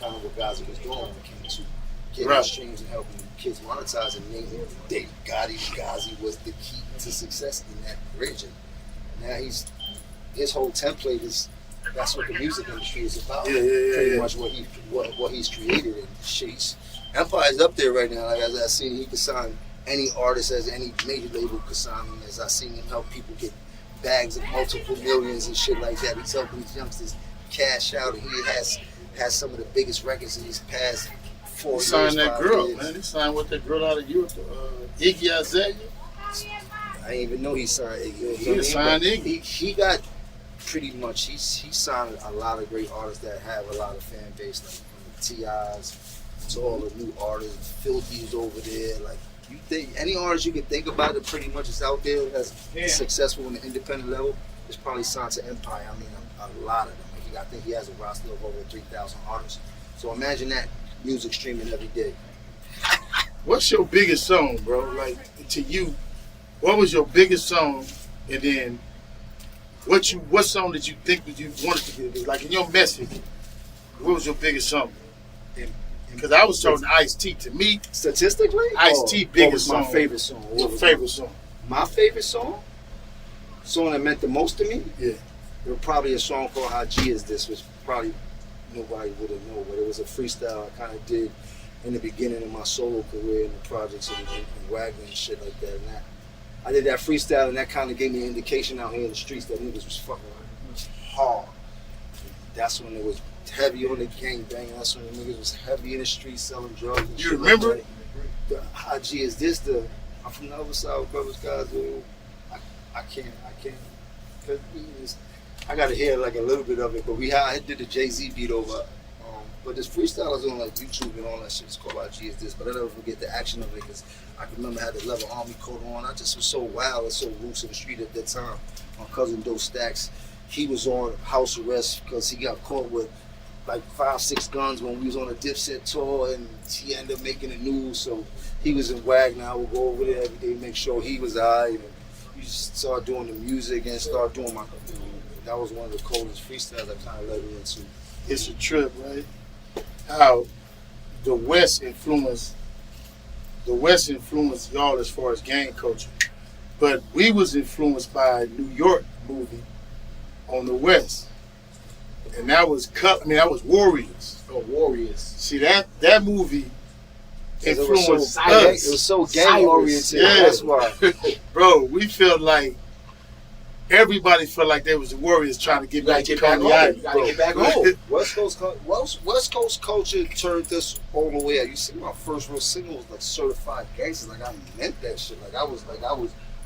Ghazi was doing when it came to getting streams and helping kids monetize. And Ghazi was the key to success in that bridge. And now his whole template is that's what the music industry is about. Pretty much what he's created. And shit, Empire's up there right now. Like as I seen, he could sign any artist as any major label could sign him. As I seen him help people get bags of multiple millions and shit like that. He's helping these youngsters cash out, and he has some of the biggest records in these past 4 years. He signed that girl, man. He signed with that girl out of Europe, Iggy Azalea. I didn't even know he signed Iggy. He signed Iggy. He got pretty much. He signed a lot of great artists that have a lot of fan base, like from the T.I.'s to all the new artists. Filthy's over there, like. You think any artist you can think about that pretty much is out there that's successful on the independent level is probably signed to Empire. I mean, a lot of them. Like, I think he has a roster of over 3,000 artists. So imagine that music streaming every day. What's your biggest song, bro? Like to you, what was your biggest song? And then what song did you think that you wanted to be? Like in your message, what was your biggest song? Because I was talking Ice-T. To me, statistically, Ice-T biggest my song. favorite song. What's your favorite song? My favorite song that meant the most to me? Yeah. It was probably a song called How G Is This, which probably nobody would have known, but it was a freestyle I kind of did in the beginning of my solo career in the projects and Wagner and shit like that. And I did that freestyle, and that kind of gave me an indication out here in the streets that niggas was fucking hard. That's when it was heavy on the gangbang. That's when the niggas was heavy in the streets selling drugs. And You shit remember? Like that. How G Is This? I'm from the other side of brothers, guys. I can't. Cause I gotta hear like a little bit of it, but I did the Jay-Z beat over. But this freestyle is on like YouTube and all that shit. It's called How G Is This. But I never forget the action of it because I can remember I had the Level Army coat on. I just was so wild and so loose in the street at that time. My cousin Doe Stacks, he was on house arrest because he got caught with like 5-6 guns when we was on a Dipset tour, and he ended up making the news. So he was in Wagner. I would go over there every day, make sure he was alright, and we just start doing the music and start doing my. That was one of the coldest freestyles I kind of led me into. It's a trip, right? How the West influenced y'all as far as gang culture, but we was influenced by a New York movie on the West. And that was that was Warriors. Oh, Warriors. See that movie influenced us. It was so gang oriented. Yeah. That's why. Bro, we felt like everybody felt like they was the Warriors trying to get back to Coney Island. You gotta get back home. West Coast culture turned this all the way out. You see, my first real single was like Certified Gangster. Like I meant that shit. Like I was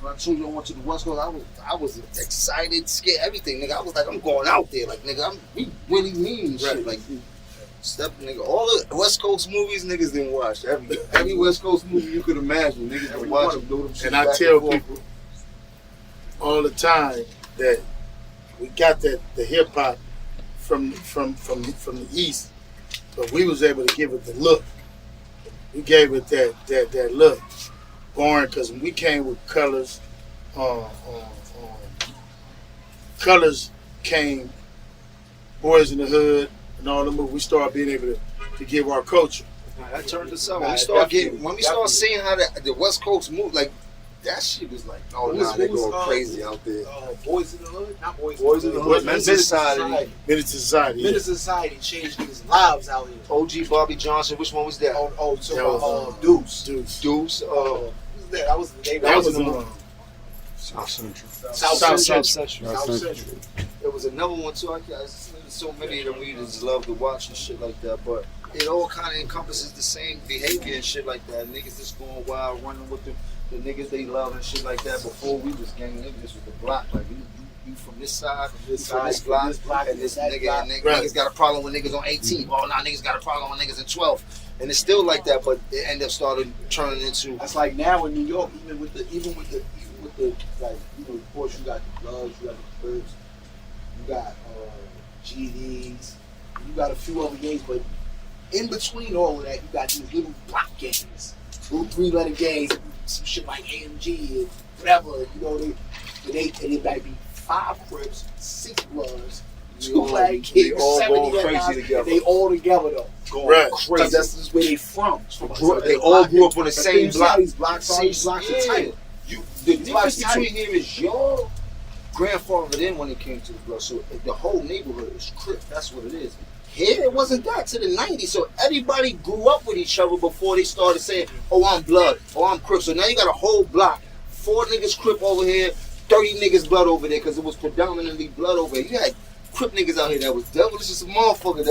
when I told you I went to the West Coast, I was excited, scared, everything, nigga. I was like, I'm going out there, like, nigga, we really mean shit, like, step, nigga. All the West Coast movies, niggas didn't watch. Every West Coast movie you could imagine, niggas didn't watch them, do them shit. And I tell people all the time that we got the hip hop from the East, but we was able to give it the look. We gave it that look. Born because when we came with colors, colors came, Boys in the Hood and all the movies. We started being able to give our culture. That turned us out. When we start seeing how the West Coast move, like that shit was like, oh nah, they going crazy out there. Boys in the Hood, not Boys in the Hood. Men's Society. Men's Society. Men's Society changed niggas' lives out here. OG Bobby Johnson. Which one was that? So Deuce. Deuce. That was the name. That was South Central. South Central. There was another one too. There's so many of them we just love to watch and shit like that. But it all kind of encompasses the same behavior and shit like that. Niggas just going wild, running with the niggas they love and shit like that. Before we was gang niggas with the block, like you from this side, from this block, and this nigga, and niggas got a problem with niggas on 18. Oh, nah, niggas got a problem with niggas in 12. And it's still like that, but it ended up starting turning into. That's like now in New York, even with the like, you know, of course you got the Bloods, you got the Crips, you got GDs, you got a few other gangs, but in between all of that, you got these little block gangs, little 3-letter gangs, some shit like AMG and whatever. You know, they might be 5 Crips, 6 Bloods, 2 Black kids, they all 70 going crazy guys, together. They all together though. Going crazy. That's just where they from. They all grew up on the same block. These blocks are tight. The difference between here is your grandfather then when it came to the blood. So the whole neighborhood is Crip. That's what it is. Here it wasn't that to the 90s. So everybody grew up with each other before they started saying, oh, I'm blood, oh, I'm Crip. So now you got a whole block, 4 niggas Crip over here, 30 niggas blood over there, because it was predominantly blood over here. You had Crip niggas out here that was devilish as a motherfucker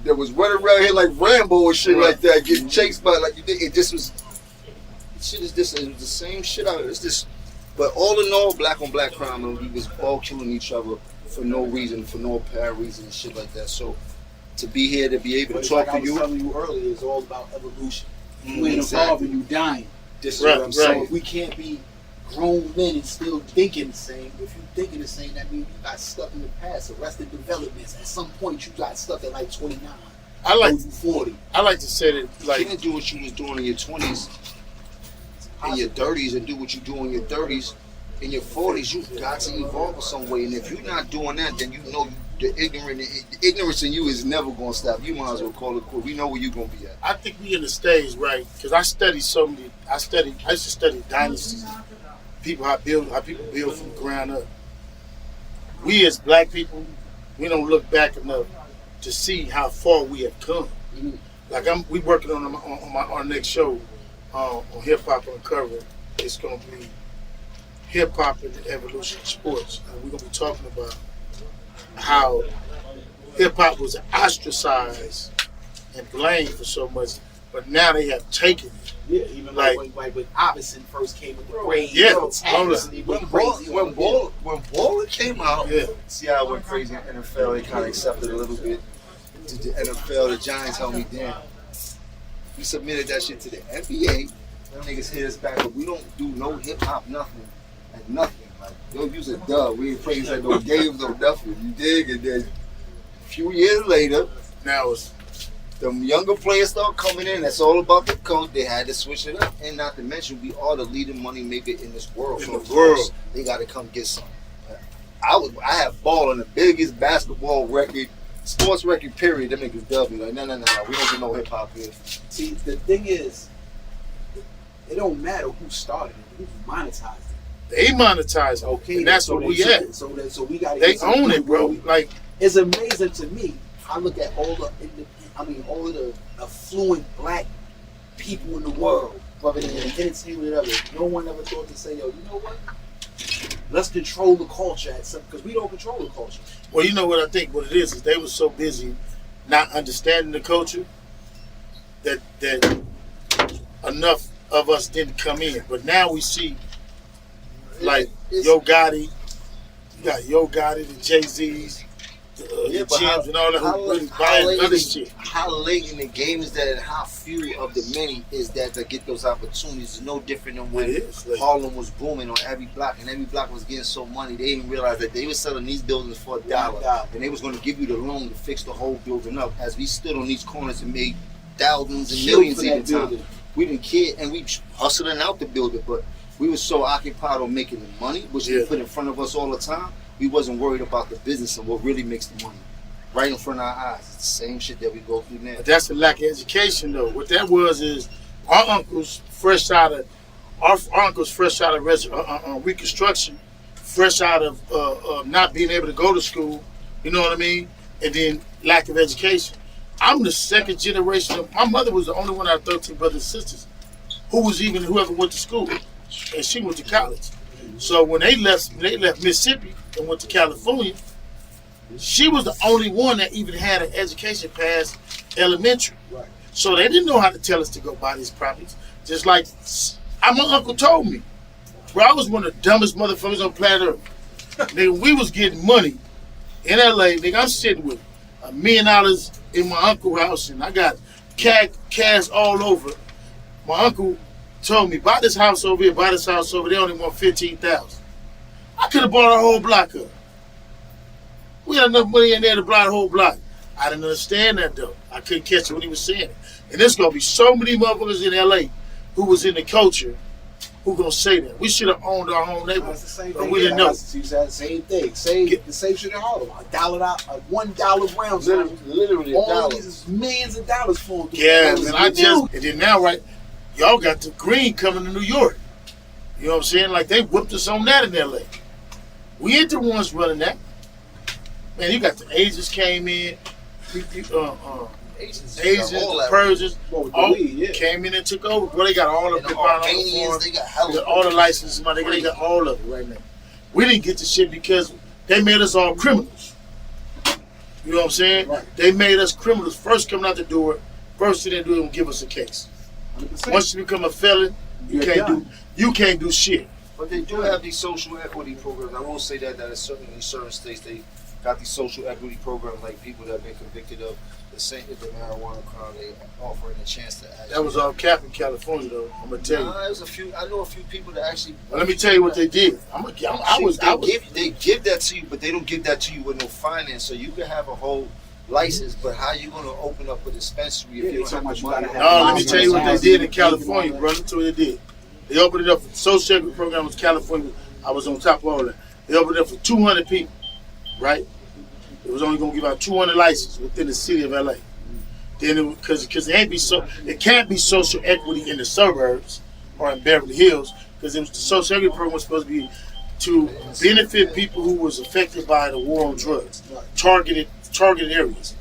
that was running around here like Rambo and shit like that, getting chased by like it just was. Shit is this. It was the same shit out here. It's this, but all in all, black on black crime, and we was all killing each other for no reason, for no apparent reason, and shit like that. So to be here, to be able to talk to you, I was telling you earlier, it's all about evolution. You ain't exactly. evolving, you dying. This is what I'm saying. If we can't be grown men and still thinking the same, if you thinking the same, that means you got stuck in the past. Arrested developments. At some point, you got stuck at like 29. I like 40. I like to say that, like, you can't do what you was doing in your 20s, in your 30s, and do what you do in your 30s. In your 40s, you got to evolve in some way. And if you're not doing that, then you know the ignorance in you is never going to stop. You might as well call it quit. We know where you're going to be at. I think we in the stage, right? Because I studied so many. I used to study dynasties, how people build from the ground up. We as black people, we don't look back enough to see how far we have come. Like we working on our next show on Hip Hop Uncovered. It's gonna be hip hop and the evolution of sports. And we're gonna be talking about how hip hop was ostracized and blamed for so much, but now they have taken it. Yeah, even like when Iverson first came with the braids. Yeah, when Baller came out, see how it went crazy in the NFL. They kind of accepted a little bit. To the NFL, the Giants held me down. We submitted that shit to the NBA. Them niggas hit us back, but we don't do no hip hop, nothing. Like nothing. Like, yo, use a dub. We ain't playing like no games, no nothing. You dig? And then a few years later, now it's the younger players start coming in. That's all about the coach. They had to switch it up. And not to mention, we are the leading money maker in this world. In so the of world. course, they got to come get some. I have Ball on the biggest basketball record, sports record, period. Them niggas dub me. Like, no. We don't do no hip hop here. See, the thing is, it don't matter who started it, who monetized it. they monetize it. Okay, and that's so what we at. So we got. They own it, bro. Like, it's amazing to me. I look at all of the affluent black people in the world, whether they're in entertainment or whatever. No one ever thought to say, yo, you know what? Let's control the culture at some, because we don't control the culture. well, you know what I think? What it is they were so busy not understanding the culture that enough of us didn't come in. But now we see like It's- Yo Gotti. You got Yo Gotti, the Jay-Z's, the but Jims, and all that who really buying other shit. how late in the game is that, and how few of the many is that to get those opportunities? It's no different than when It is, like- Harlem was booming on every block, and every block was getting so money. They didn't realize that they were selling these buildings for $1, and they was going to give you the loan to fix the whole building up. As we stood on these corners and made thousands and millions for at that the time, building. we didn't care, and we hustling out the building, but we were so occupied on making the money, which Yeah. we put in front of us all the time. We wasn't worried about the business and what really makes the money right in front of our eyes. It's the same shit that we go through now. But that's a lack of education, though. What that was is our uncles fresh out of Reconstruction, fresh out of not being able to go to school. You know what I mean? And then lack of education. I'm the second generation of. My mother was the only one out of 13 brothers and sisters whoever went to school, and she went to college. So when they left Mississippi and went to California, she was the only one that even had an education past elementary. Right. So they didn't know how to tell us to go buy these properties. Just like my uncle told me, bro, I was one of the dumbest motherfuckers on planet Earth. Nigga, we was getting money in LA. Nigga, I'm sitting with $1 million in my uncle's house, and I got cash all over. My uncle told me, buy this house over here, buy this house over there. They only want $15,000. I could have bought a whole block up. We had enough money in there to buy the whole block. I didn't understand that though. I couldn't catch it when he was saying it. And there's gonna be so many motherfuckers in LA who was in the culture who gonna say that. We should have owned our home neighborhood. That's the same But thing. we didn't know. You said the same thing. The same shit in Harlem. $1 rounds. Literally All $1. these millions of dollars flowing through. Yeah, man, and then now, right, y'all got the green coming to New York. You know what I'm saying? Like they whooped us on that in LA. We ain't the ones running that. Man, you got the Asians came in, Asians, Persians, all came in and took over. Bro, they got all of And them. the Albanians, they got hella. They got all the licenses, money. They got all of it right now. We didn't get the shit because they made us all criminals. You know what I'm saying? Right. They made us criminals. First coming out the door, first thing they do is give us a case. 100%. Once you become a felon, you can't do shit. But they do have these social equity programs. I will say that in certain states they got these social equity programs, like people that have been convicted of the marijuana crime. They offering a chance to actually. That was all cap in California, though. I'm gonna tell you. Nah, there's a few. I know a few people that actually. But let me tell you what they did. They give that to you, but they don't give that to you with no finance. So you can have a whole license, but how you gonna open up a dispensary if you don't have the money? No, let me tell you what they did in California, brother. Let me tell you what they did. They opened it up. The social equity program was California. I was on top of all that. They opened it up for 200 people, right? It was only gonna give out 200 licenses within the city of LA. Then because it can't be social equity in the suburbs or in Beverly Hills because the social equity program was supposed to be to benefit people who was affected by the war on drugs, targeted areas.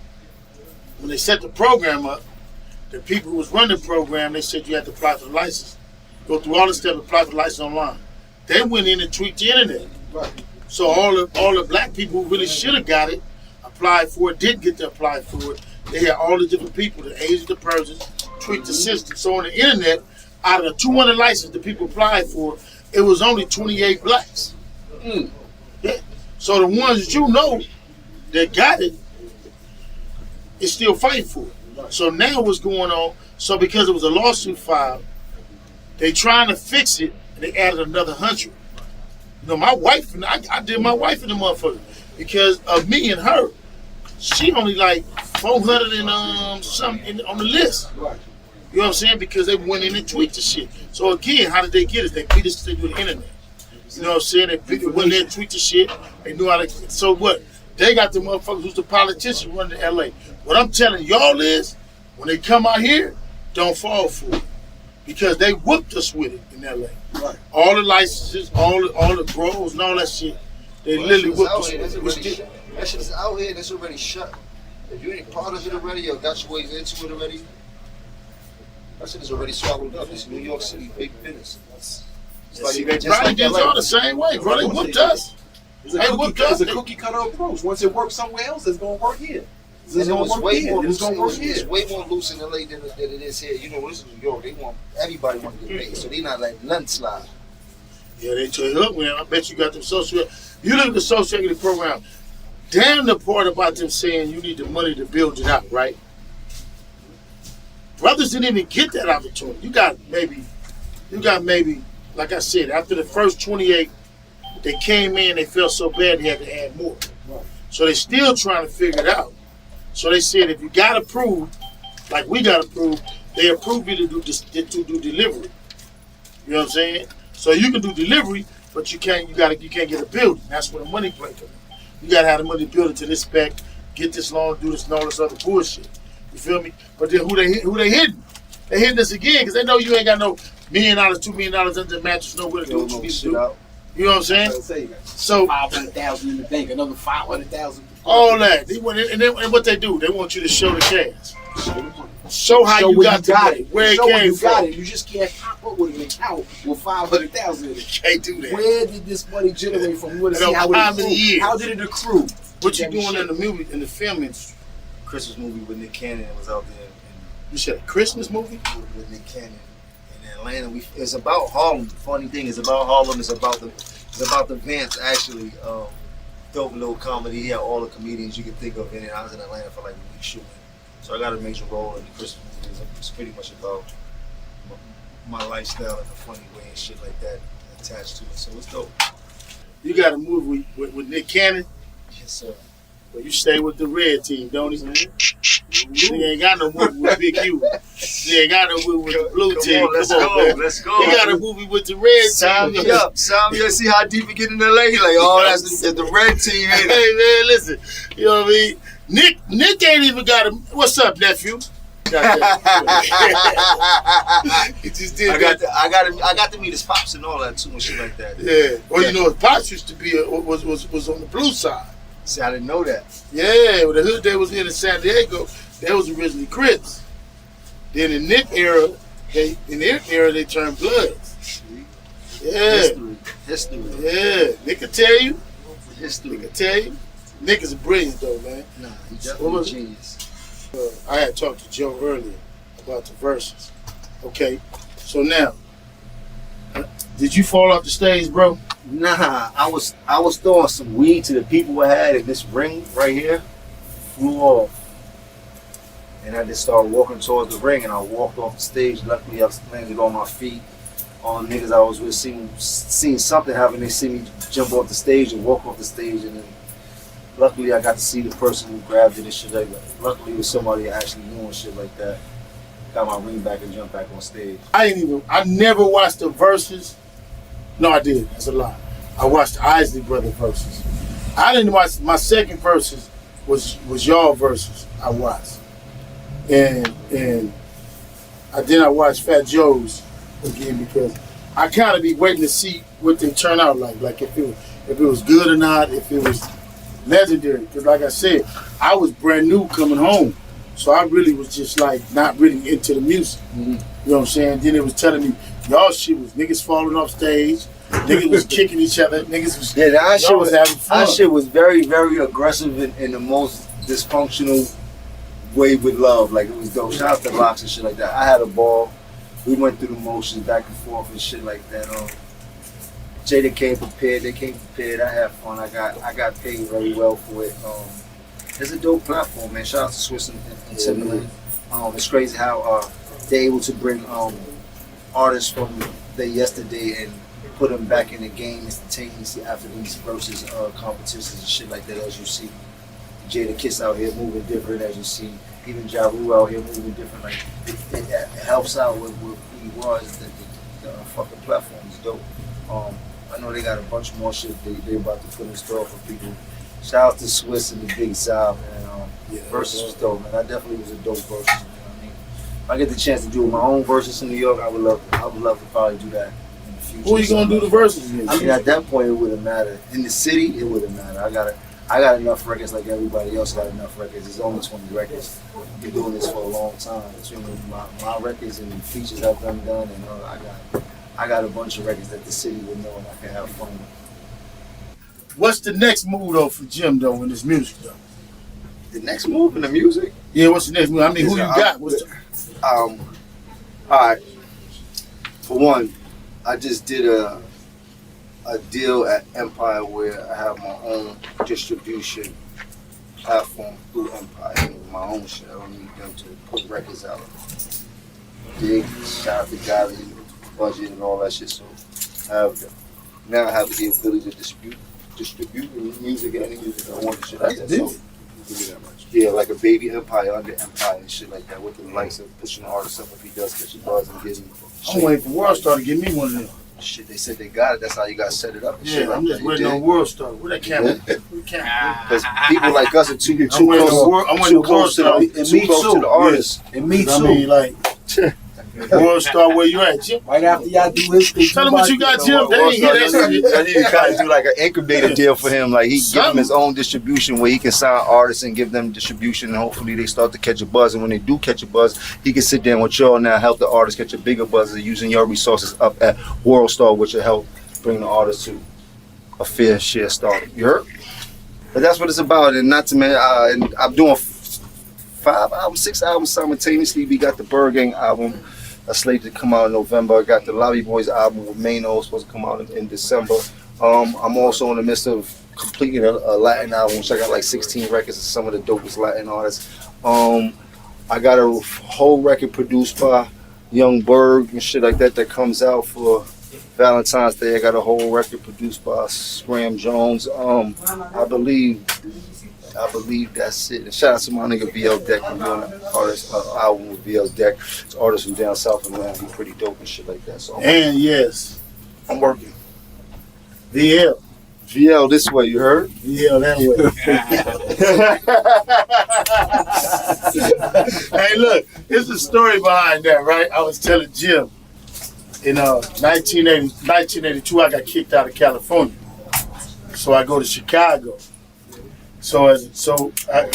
When they set the program up, the people who was running the program, they said you had to apply for the license. Go through all the steps, apply for the license online. They went in and tweaked the internet. Right. So all the black people who really should have got it, applied for it, didn't get to apply for it. They had all the different people, the Asians, the Persians, tweaked the system. So on the internet, out of the 200 licenses the people applied for, it was only 28 blacks. Yeah. So the ones that you know that got it is still fighting for it. So now what's going on? So because it was a lawsuit filed, they trying to fix it, and they added another 100. You know, my wife and I did my wife in the motherfucker because of me and her. She only like 400 and something on the list. Right. You know what I'm saying? Because they went in and tweaked the shit. So again, how did they get it? They beat us through the internet. You know what I'm saying? They went there and tweaked the shit. They knew how to. So what? They got the motherfuckers who's the politicians running LA. What I'm telling y'all is, when they come out here, don't fall for it. Because they whooped us with it in LA. Right. All the licenses, all the grows and all that shit, they literally whooped us with it. That shit is out here. That's already shut. If you ain't part of it already or got your ways into it already, that shit is already swallowed up. It's New York City big business. It's like, They probably did y'all the same way, bro. They whooped us. It's a cookie cutter approach. Once it works somewhere else, it's gonna work here. It's gonna work here. It's gonna work here. It's way more loose in LA than it is here. You know, this is New York. Everybody wants to get paid, so they not letting nothing slide. Yeah, they took up with him. I bet you got them social. You look at the social equity program. Damn the part about them saying you need the money to build it out, right? Brothers didn't even get that opportunity. You got maybe, like I said, after the first 28, they came in, they felt so bad they had to add more. Right. So they still trying to figure it out. So they said if you got approved, like we got approved, they approve you to do delivery. You know what I'm saying? So you can do delivery, but you can't get a building. That's where the money play comes in. You gotta have the money to build it to this spec, get this loan, do this and all this other bullshit. You feel me? But then who they hitting? They hitting us again because they know you ain't got no $1 million, $2 million under the mattress, nowhere to do what you need to do. Out. You know what I'm saying? So 500,000 in the bank, another 500,000. all that. And what they do, they want you to show the cash. Show how you got the money, where it came from. You just can't pop up with an account with 500,000 in it. Can't do that. Where did this money generate from? You want to see how many years? How did it accrue? What you doing in the movie, in the film industry? Christmas movie with Nick Cannon was out there. You said a Christmas movie? With Nick Cannon in Atlanta. It's about Harlem. The funny thing is about Harlem. It's about the Vance actually. Dope little comedy. He had all the comedians you could think of in it. I was in Atlanta for like a week shooting. So I got a major role in the Christmas movie. It's pretty much about my lifestyle in a funny way and shit like that attached to it. So it's dope. You got a movie with Nick Cannon? Yes, sir. Well, you stay with the red team, don't he? He ain't got no movie with Big U. He ain't got no movie with the blue team. Let's go. He got a movie with the red Sign team. me up. See how deep we get in LA? Like, oh, that's the red team. Hey, man, listen. You know what I mean? Nick ain't even got a... What's up, nephew? He just did I got to meet his pops and all that too and shit like that. Yeah. Well, you know, his pops used to be was on the blue side. See, I didn't know that. Yeah, when the hood they was here in San Diego, they was originally Crips. Then in Nick era, they turned Bloods. Yeah. History. Yeah. Nick can tell you. History. Nick can tell you. Nick is a brilliant though, man. Nah, he's definitely a genius. I had talked to Joe earlier about the verses. Okay, so now, did you fall off the stage, bro? Nah, I was throwing some weed to the people I had in this ring right here, flew off. And I just started walking towards the ring and I walked off the stage. Luckily I landed on my feet. All the niggas I was with seen something happen. They see me jump off the stage and walk off the stage, and then luckily I got to see the person who grabbed it and shit like that. Luckily it was somebody actually doing shit like that. Got my ring back and jumped back on stage. I never watched the verses. No, I did. That's a lie. I watched the Isley Brother verses. I didn't watch my second verses was y'all verses. I watched, and I watched Fat Joe's again because I kind of be waiting to see what they turn out like if it was good or not, if it was legendary. Because like I said, I was brand new coming home, so I really was just like not really into the music. Mm-hmm. You know what I'm saying? Then it was telling me y'all shit was niggas falling off stage, niggas was kicking each other, niggas was that was having fun. That shit was very, very aggressive in the most dysfunctional way with love. Like it was dope. Shout out to Box and shit like that. I had a ball. We went through the motions back and forth and shit like that. Jada came prepared. They came prepared. I had fun. I got paid very well for it. It's a dope platform, man. Shout out to Swiss and Timberland. It's crazy how they're able to bring artists from the yesterday and put them back in the game instantaneously after these versus competitions and shit like that. As you see, Jada Kiss out here moving different. As you see, even Ja Rule out here moving different. Like it helps out with who he was. The fucking platform is dope. I know they got a bunch more shit they about to put in store for people. Shout out to Swiss and the Big South, man. Versus was dope, man. That definitely was a dope versus. You know what I mean? If I get the chance to do my own versus in New York, I would love to probably do that in the future. Who are you gonna do the verses with? I mean, at that point, it wouldn't matter. In the city, it wouldn't matter. I got enough records like everybody else got enough records. There's only 20 records. I've been doing this for a long time. Between my records and the features I've done, and I got a bunch of records that the city would know and I can have fun with. What's the next move though for Jim though in this music though? The next move in the music? Yeah, what's the next move? I mean, who you got? All right. For one, I just did a deal at Empire where I have my own distribution platform through Empire, my own shit. I don't need them to put records out. Big shout out to Gary, budget and all that shit. So now I have the ability to distribute any music and any music I want and shit like that. So, yeah, like a baby Empire under Empire and shit like that, with the likes of pushing the artist up if he does catch a buzz and get him. I'm waiting for World Star to give me one of them. Shit, they said they got it. That's how you got to set it up. And shit Yeah, I'm like just that. waiting on World Star. Where that camera? Because people like us are too I'm waiting close, on World- I'm waiting too on close to World the, Star. too close to the artist. And me I too. mean, like, World Star, where you at, Jim? Right after y'all do his thing. Tell him what you got, Jim. They ain't hear that shit. I need to kind of do like an incubator deal for him. Like he give him his own distribution where he can sign artists and give them distribution, and hopefully they start to catch a buzz. And when they do catch a buzz, he can sit down with y'all now, help the artist catch a bigger buzz using your resources up at World Star, which will help bring the artist to a fair share stardom. You heard? But that's what it's about. And not to mention, and I'm doing 5 albums, 6 albums simultaneously. We got the Bird Gang album slated to come out in November. I got the Lobby Boys album with Mano supposed to come out in December. I'm also in the midst of completing a Latin album, which I got like 16 records of some of the dopest Latin artists. I got a whole record produced by Young Berg and shit like that comes out for Valentine's Day. I got a whole record produced by Scram Jones. I believe that's it. And shout out to my nigga VL Deck for doing an artist album with VL Deck. It's artists from down south of Atlanta. He's pretty dope and shit like that. So And yes, I'm working. VL. VL this way, you heard? VL that way. Hey, look, there's a story behind that, right? I was telling Jim, in 1982, I got kicked out of California. So I go to Chicago. So I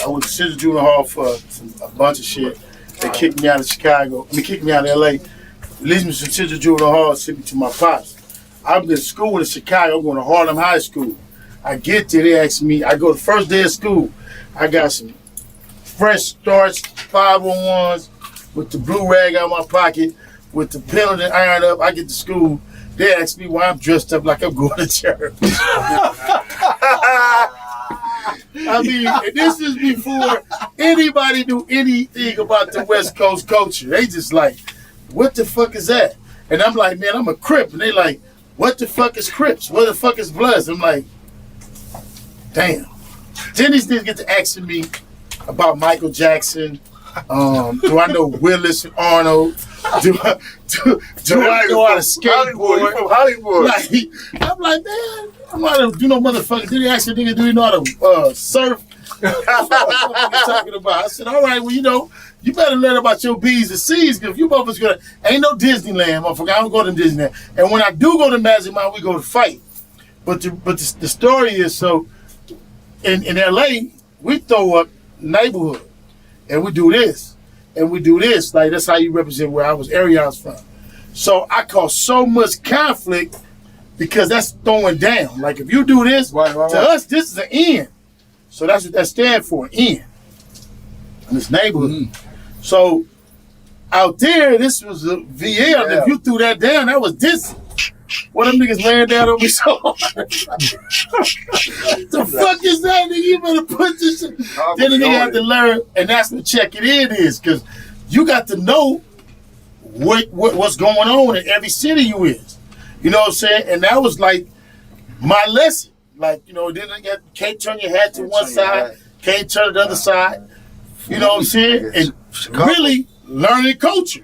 went to Central Junior Hall for a bunch of shit. They kicked me out of Chicago. Kicked me out of LA. Released me to Central Junior Hall, sent me to my pops. I've been to school in Chicago. I'm going to Harlem High School. I get there, they ask me, I go the first day of school. I got some fresh starts, 501s, with the blue rag out of my pocket, with the penalty ironed up. I get to school. They ask me why I'm dressed up like I'm going to church. I mean, and this is before anybody knew anything about the West Coast culture. They just like, what the fuck is that? And I'm like, man, I'm a Crip. And they like, what the fuck is Crips? What the fuck is Bloods? I'm like, damn. Then these niggas get to asking me about Michael Jackson. Do I know Willis and Arnold? Do I know how to skateboard? You from Hollywood. Like, I'm like, man, I'm not gonna do no motherfucker. Then he asked the nigga, do you know how to surf? What you talking about? I said, all right, well, you better learn about your B's and C's, because you motherfuckers gonna, ain't no Disneyland, motherfucker. I don't go to Disneyland. And when I do go to Magic Mountain, we go to fight. But the story is, so in LA, we throw up neighborhood. And we do this. And we do this. Like, that's how you represent where area I was from. So I cause so much conflict because that's throwing down. Like, if you do this, Right. to us, this is an end. So that's what that stands for, end. In this neighborhood. Mm-hmm. So out there, this was a VL. Yeah. And if you threw that down, that was this. What them niggas laying down on me so hard? The fuck is that, nigga? You better put this shit. Then the nigga have to learn, and that's what Check-It-In is, because you got to know what's going on in every city you is. You know what I'm saying? And that was like my lesson. Like, then you can't turn your hat to one side, can't turn to the other side. You know what I'm saying? And really learning culture.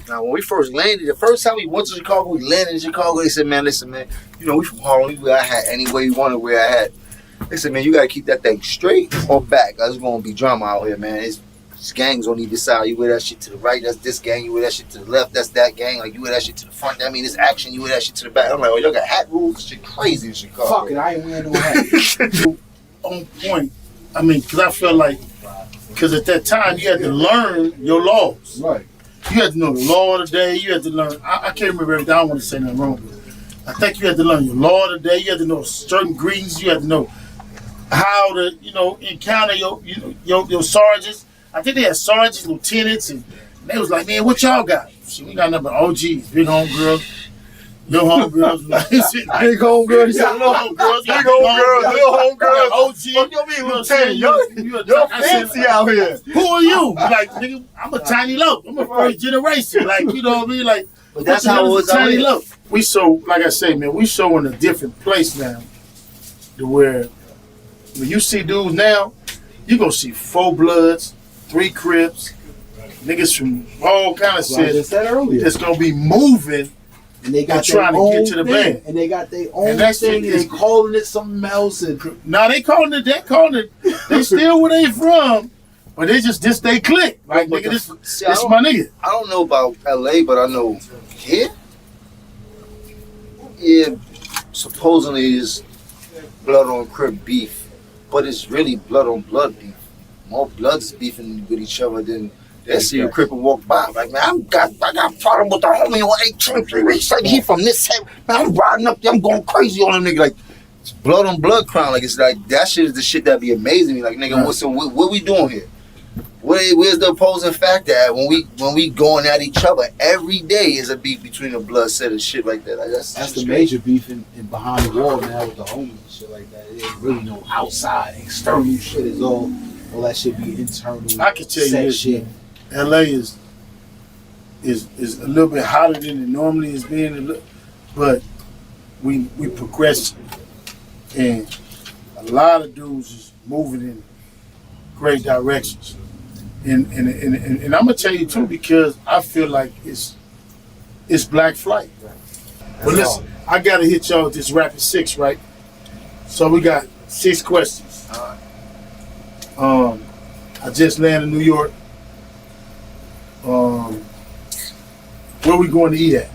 Now, when we first landed, the first time we went to Chicago, we landed in Chicago. They said, man, listen, man, we from Harlem. We I had any way you wanted where I had. They said, man, you got to keep that thing straight or back. There's going to be drama out here, man. It's gangs on either side. You wear that shit to the right, that's this gang. You wear that shit to the left, that's that gang. Like, you wear that shit to the front, that mean it's action. You wear that shit to the back. I'm like, oh, y'all got hat rules? This shit crazy in Chicago. Fuck it, I ain't wearing no hat. On point. I mean, because I felt like, because at that time, you had to learn your laws. Right. You had to know the law of the day. You had to learn. I can't remember everything. I don't want to say nothing wrong. But I think you had to learn your law of the day. You had to know certain greetings. You had to know how to, encounter your sergeants. I think they had sergeants, lieutenants, and they was like, man, what y'all got? So we got nothing but OGs, big homegirls. Little homegirls. Big homegirl. You said little homegirls. Big homegirls, little homegirls. OG. What you mean, Lieutenant? You're fancy out here. Who are you? Like, nigga, I'm a tiny loaf. I'm a first generation. Like, you know what I mean? Like, But that's how it was out tiny here. loaf. We so, like I say, man, we so in a different place now to where when you see dudes now, you gonna see 4 Bloods, 3 Crips, niggas from all kind of Like I shit said earlier. that's gonna be moving. And they got and trying their to get own to the thing. band. And they got their own And that thing. shit And is- they calling it something else. And Now they calling it, they still where they from, but they just this they click. Like, But nigga, this see, I don't- my nigga. I don't know about LA, but I know here. Yeah, supposedly it's blood on crib beef, but it's really blood on blood beef. More bloods beefing with each other than they see a crip and walk by. Like, man, I got problem with the homie on 823. He's like, he from this side. Man, I'm riding up there, I'm going crazy on him, nigga. Like, it's blood on blood crime. Like, it's like that shit is the shit that be amazing me. Like, nigga, what we doing here? Where's the opposing factor at when we going at each other? Every day is a beef between the blood set and shit like that. Like, that's the strange. major beef in behind the wall now with the homies and shit like that. It ain't really no outside, external shit. Is all that shit be internal. I can tell you set this, shit. LA is a little bit hotter than it normally is being, but we progress, and a lot of dudes is moving in great directions. And I'm gonna tell you too, because I feel like it's Black Flight. But listen, I gotta hit y'all with this rapid 6, right? So we got 6 questions. I just landed in New York. Where we going to eat at?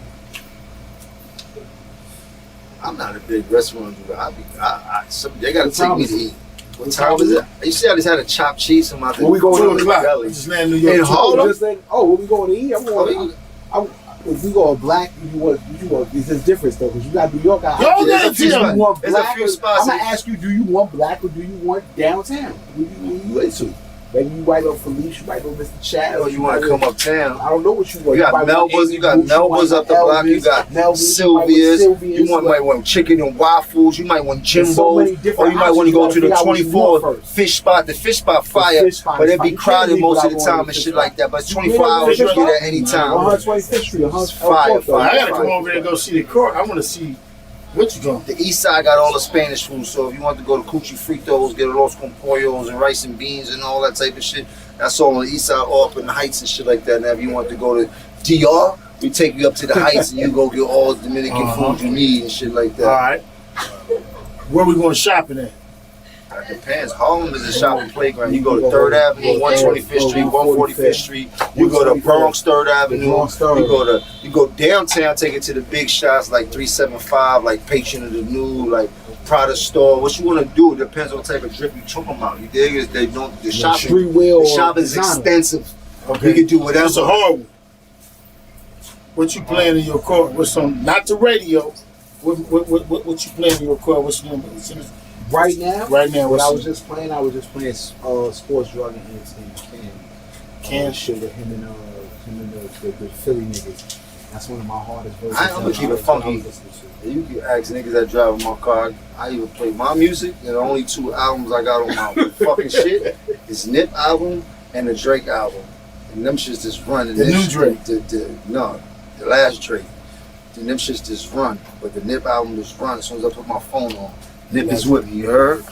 I'm not a big restaurant dude. They gotta take me to eat. What time is it? You see, I just had a chopped cheese in my Where we going 2 to o'clock. deli. I just landed in New York. In 2 Harlem? o'clock. Where we going to eat? Oh, If we go black, you want. There's a difference though, because you got New York. Y'all gotta Do you tell me. want There's a black? few spots I'm gonna in- ask you: do you want black or do you want downtown? Who you into? Maybe you might go Felice, you might go Mr. Chad. Oh, you want to come uptown? I don't know what you want. You got might want Melba's, you got Amy Boots, Melba's might up the want block, you Elvis, got Melba's, Sylvia's, Sylvia's, you might want chicken and waffles, you might want There's so many Jimbo's, different or you might want to go options. to the You gotta figure out what you 24 want first. fish spot. The fish spot fire, fish spot but is it'd be fire. You crowded can't most of leave the without time going and to shit fish like that, but it's You 24 ain't hours, you gonna can go get at any time. 125th Street, Fire, fire. I gotta come over there and go see the court. I want to see what you going. The east side got all the Spanish food, so if you want to go to Cuchi Fritos, get Los Compollos and rice and beans and all that type of shit, that's all on the east side, all up in the heights and shit like that. Now, if you want to go to DR, we take you up to the heights and you go get all the Dominican food you need and shit like that. All right. Where we going shopping at? It depends. Harlem is a shopping playground. You go to 3rd Avenue, 125th Street, 145th Street. You go to Bronx, 3rd Avenue. You go downtown, take it to the big shots like 375, like Patron of the New, like Prada store. What you want to do, it depends on what type of drip you talking about. You dig? Is they don't the shopping. Streetwear The or shopping is designer. extensive. Okay. We can do whatever. That's a hard one. What you playing in your car? What's on? Not the radio. What you playing in your car? What's on? Right now, Right now, what what's I was just playing sports, drug, and entertainment. Can. Shit with him and the Philly niggas. That's one of my hardest verses. I'm gonna keep it funky. You can ask niggas that drive in my car. I even play my music, and the only 2 albums I got on my fucking shit is Nip album and the Drake album. And them shits just run. And The this new shit- Drake? No, the last Drake. And them shits just run. But the Nip album just run as soon as I put my phone on. Nip is with me, you heard?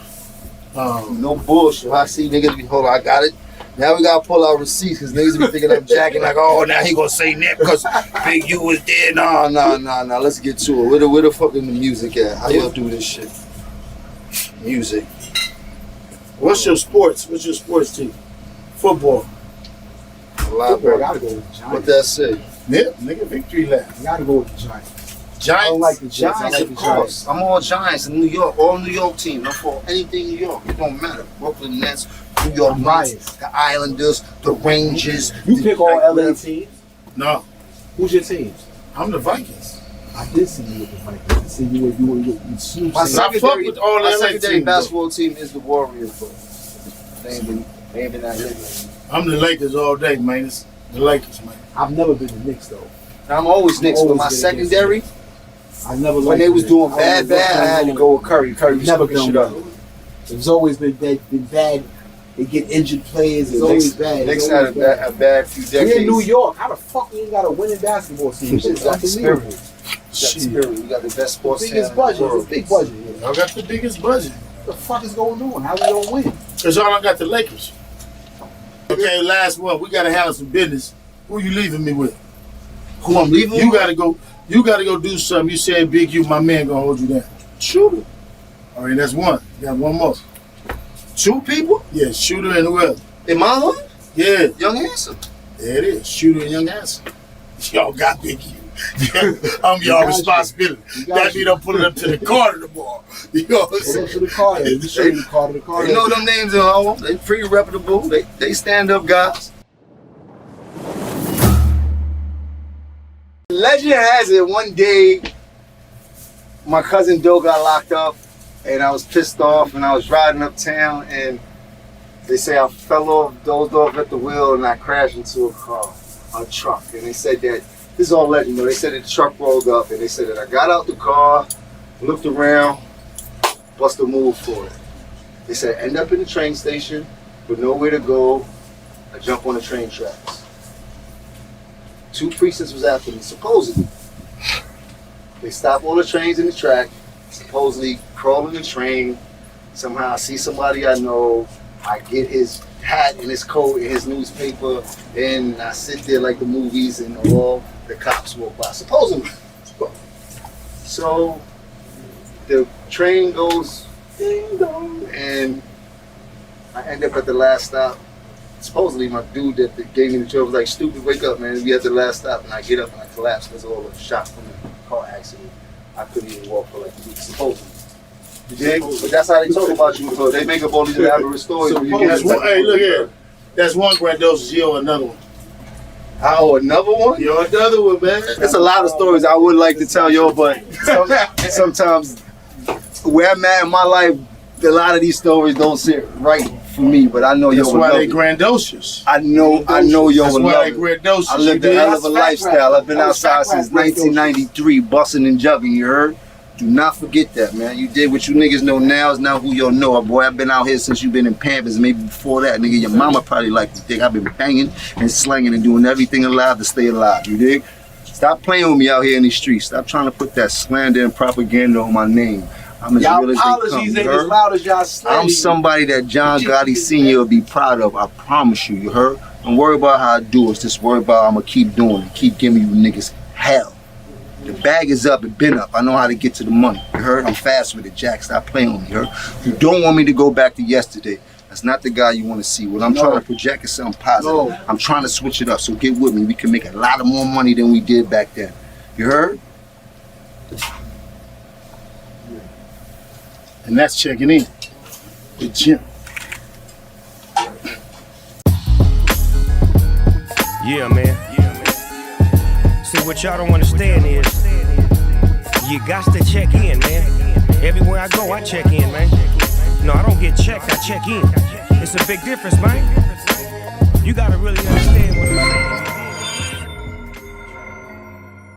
No bullshit. I see niggas be, hold on, I got it. Now we gotta pull out receipts because niggas be thinking I'm jacking like, oh, now he gonna say Nip because Big U was there. Nah. Let's get to it. Where the fucking music at? How y'all do this shit? Music. What's your sports? What's your sports team? Football. Football, gotta go with the Giants. What that say? Nip, nigga, victory lap. Gotta go with the Giants. I Giants. don't like the Jets. I Giants, like of the course. Giants. I'm all Giants in New York. All New York teams. I'm for anything New York. It don't matter. Brooklyn Nets, New York I'm Knicks, biased. the Islanders, the Rangers. You the- pick all like, LA teams. No, Who's your teams? I'm the Vikings. I did see you with the Vikings. I see you with Snoop. My I fuck secondary, with all my LA secondary teams, basketball team is the Warriors, but they ain't been that lately. I'm the Lakers all day, man. It's the Lakers, man. I've never been to Knicks though. I'm always Knicks, but Always my been secondary, I never When liked they was it. doing I bad, don't know I had to what's go with Curry. Curry was Never fucking shit done up. well. It's always been bad. They get injured players. It's The always Knicks- bad. Knicks It's had always bad. a bad few decades. We in New York. How the fuck we ain't got a winning basketball team? Shit's We got the spirit. unbelievable. We got the spirit. We got the best sports Biggest town in budget. the It's a world. big budget. Here. Y'all got the biggest budget. What the fuck is going on? How we don't win? Cause y'all don't got the Lakers. Okay, last one. We gotta handle some business. Who you leaving me with? Who I'm leaving? You gotta go. You gotta go do something. You said Big U, my man, gonna hold you down. Shooter. All right, that's one. You got one more. 2 people? Yeah, Shooter and who else? In my hood? Yeah, Young Handsome. there it is. Shooter and Young Hanson. Y'all got Big U. I'm You y'all got responsibility. You got That you. mean I'm pulling up to the Carter tomorrow. You know what I'm Pull up saying? to the Carter. You show you the Carter. The Carter. You know them names in Harlem. They pretty reputable. They stand up guys. Legend has it one day my cousin Doe got locked up and I was pissed off and I was riding uptown and they say I fell off, dozed off at the wheel and I crashed into a truck. And they said that, this is all legend though, they said that the truck rolled up and they said that I got out the car, looked around, bust a move for it. They said end up in the train station with nowhere to go, I jump on the train tracks. 2 precincts was after me, supposedly. They stop all the trains in the track, supposedly crawl in the train. Somehow I see somebody I know, I get his hat and his coat and his newspaper, and I sit there like the movies and all the cops walk by, supposedly. So the train goes ding dong, and I end up at the last stop. Supposedly my dude that gave me the tour was like, stupid, wake up, man. We at the last stop, and I get up and I collapse because all the shots from the car accident. I couldn't even walk for like 2 weeks, supposedly. You dig? But that's how they talk about you, so they make up all these elaborate stories. when you get That's to- one, hey, look here. That's one grandosis. You owe another one. I owe another one? You owe another one, man. There's a lot of stories I would like to tell y'all, but sometimes where I'm at in my life, a lot of these stories don't sit right for me, but I know That's y'all would why love they it. grandocious. I know y'all That's would why love they it. grandocious. I lived You a dig? hell of a lifestyle. I've been That was outside fact since rap, 1993, busting and jugging, you heard? Do not forget that, man. You did what you niggas know now is now who y'all know. Boy, I've been out here since you've been in Pampers. Maybe before that, nigga, your mama probably like to think I've been banging and slanging and doing everything alive to stay alive, you dig? Stop playing with me out here in these streets. Stop trying to put that slander and propaganda on my name. I'm as Y'all real as they come, apologies you ain't as heard? loud as y'all slander. I'm somebody that John Gotti Sr. will be proud of. I promise you, you heard? Don't worry about how I do it. Just worry about I'm going to keep doing it. Keep giving you niggas hell. The bag is up. It been up. I know how to get to the money. You heard? I'm fast with it, Jack. Stop playing with me, you heard? You don't want me to go back to yesterday. That's not the guy you want to see. What I'm trying to project is something positive. No. I'm trying to switch it up. So get with me. We can make a lot of more money than we did back then. You heard? And that's checking in. The gym. Yeah, man. See, what y'all don't understand is you got to check in, man. Everywhere I go, I check in, man. No, I don't get checked, I check in. It's a big difference, man.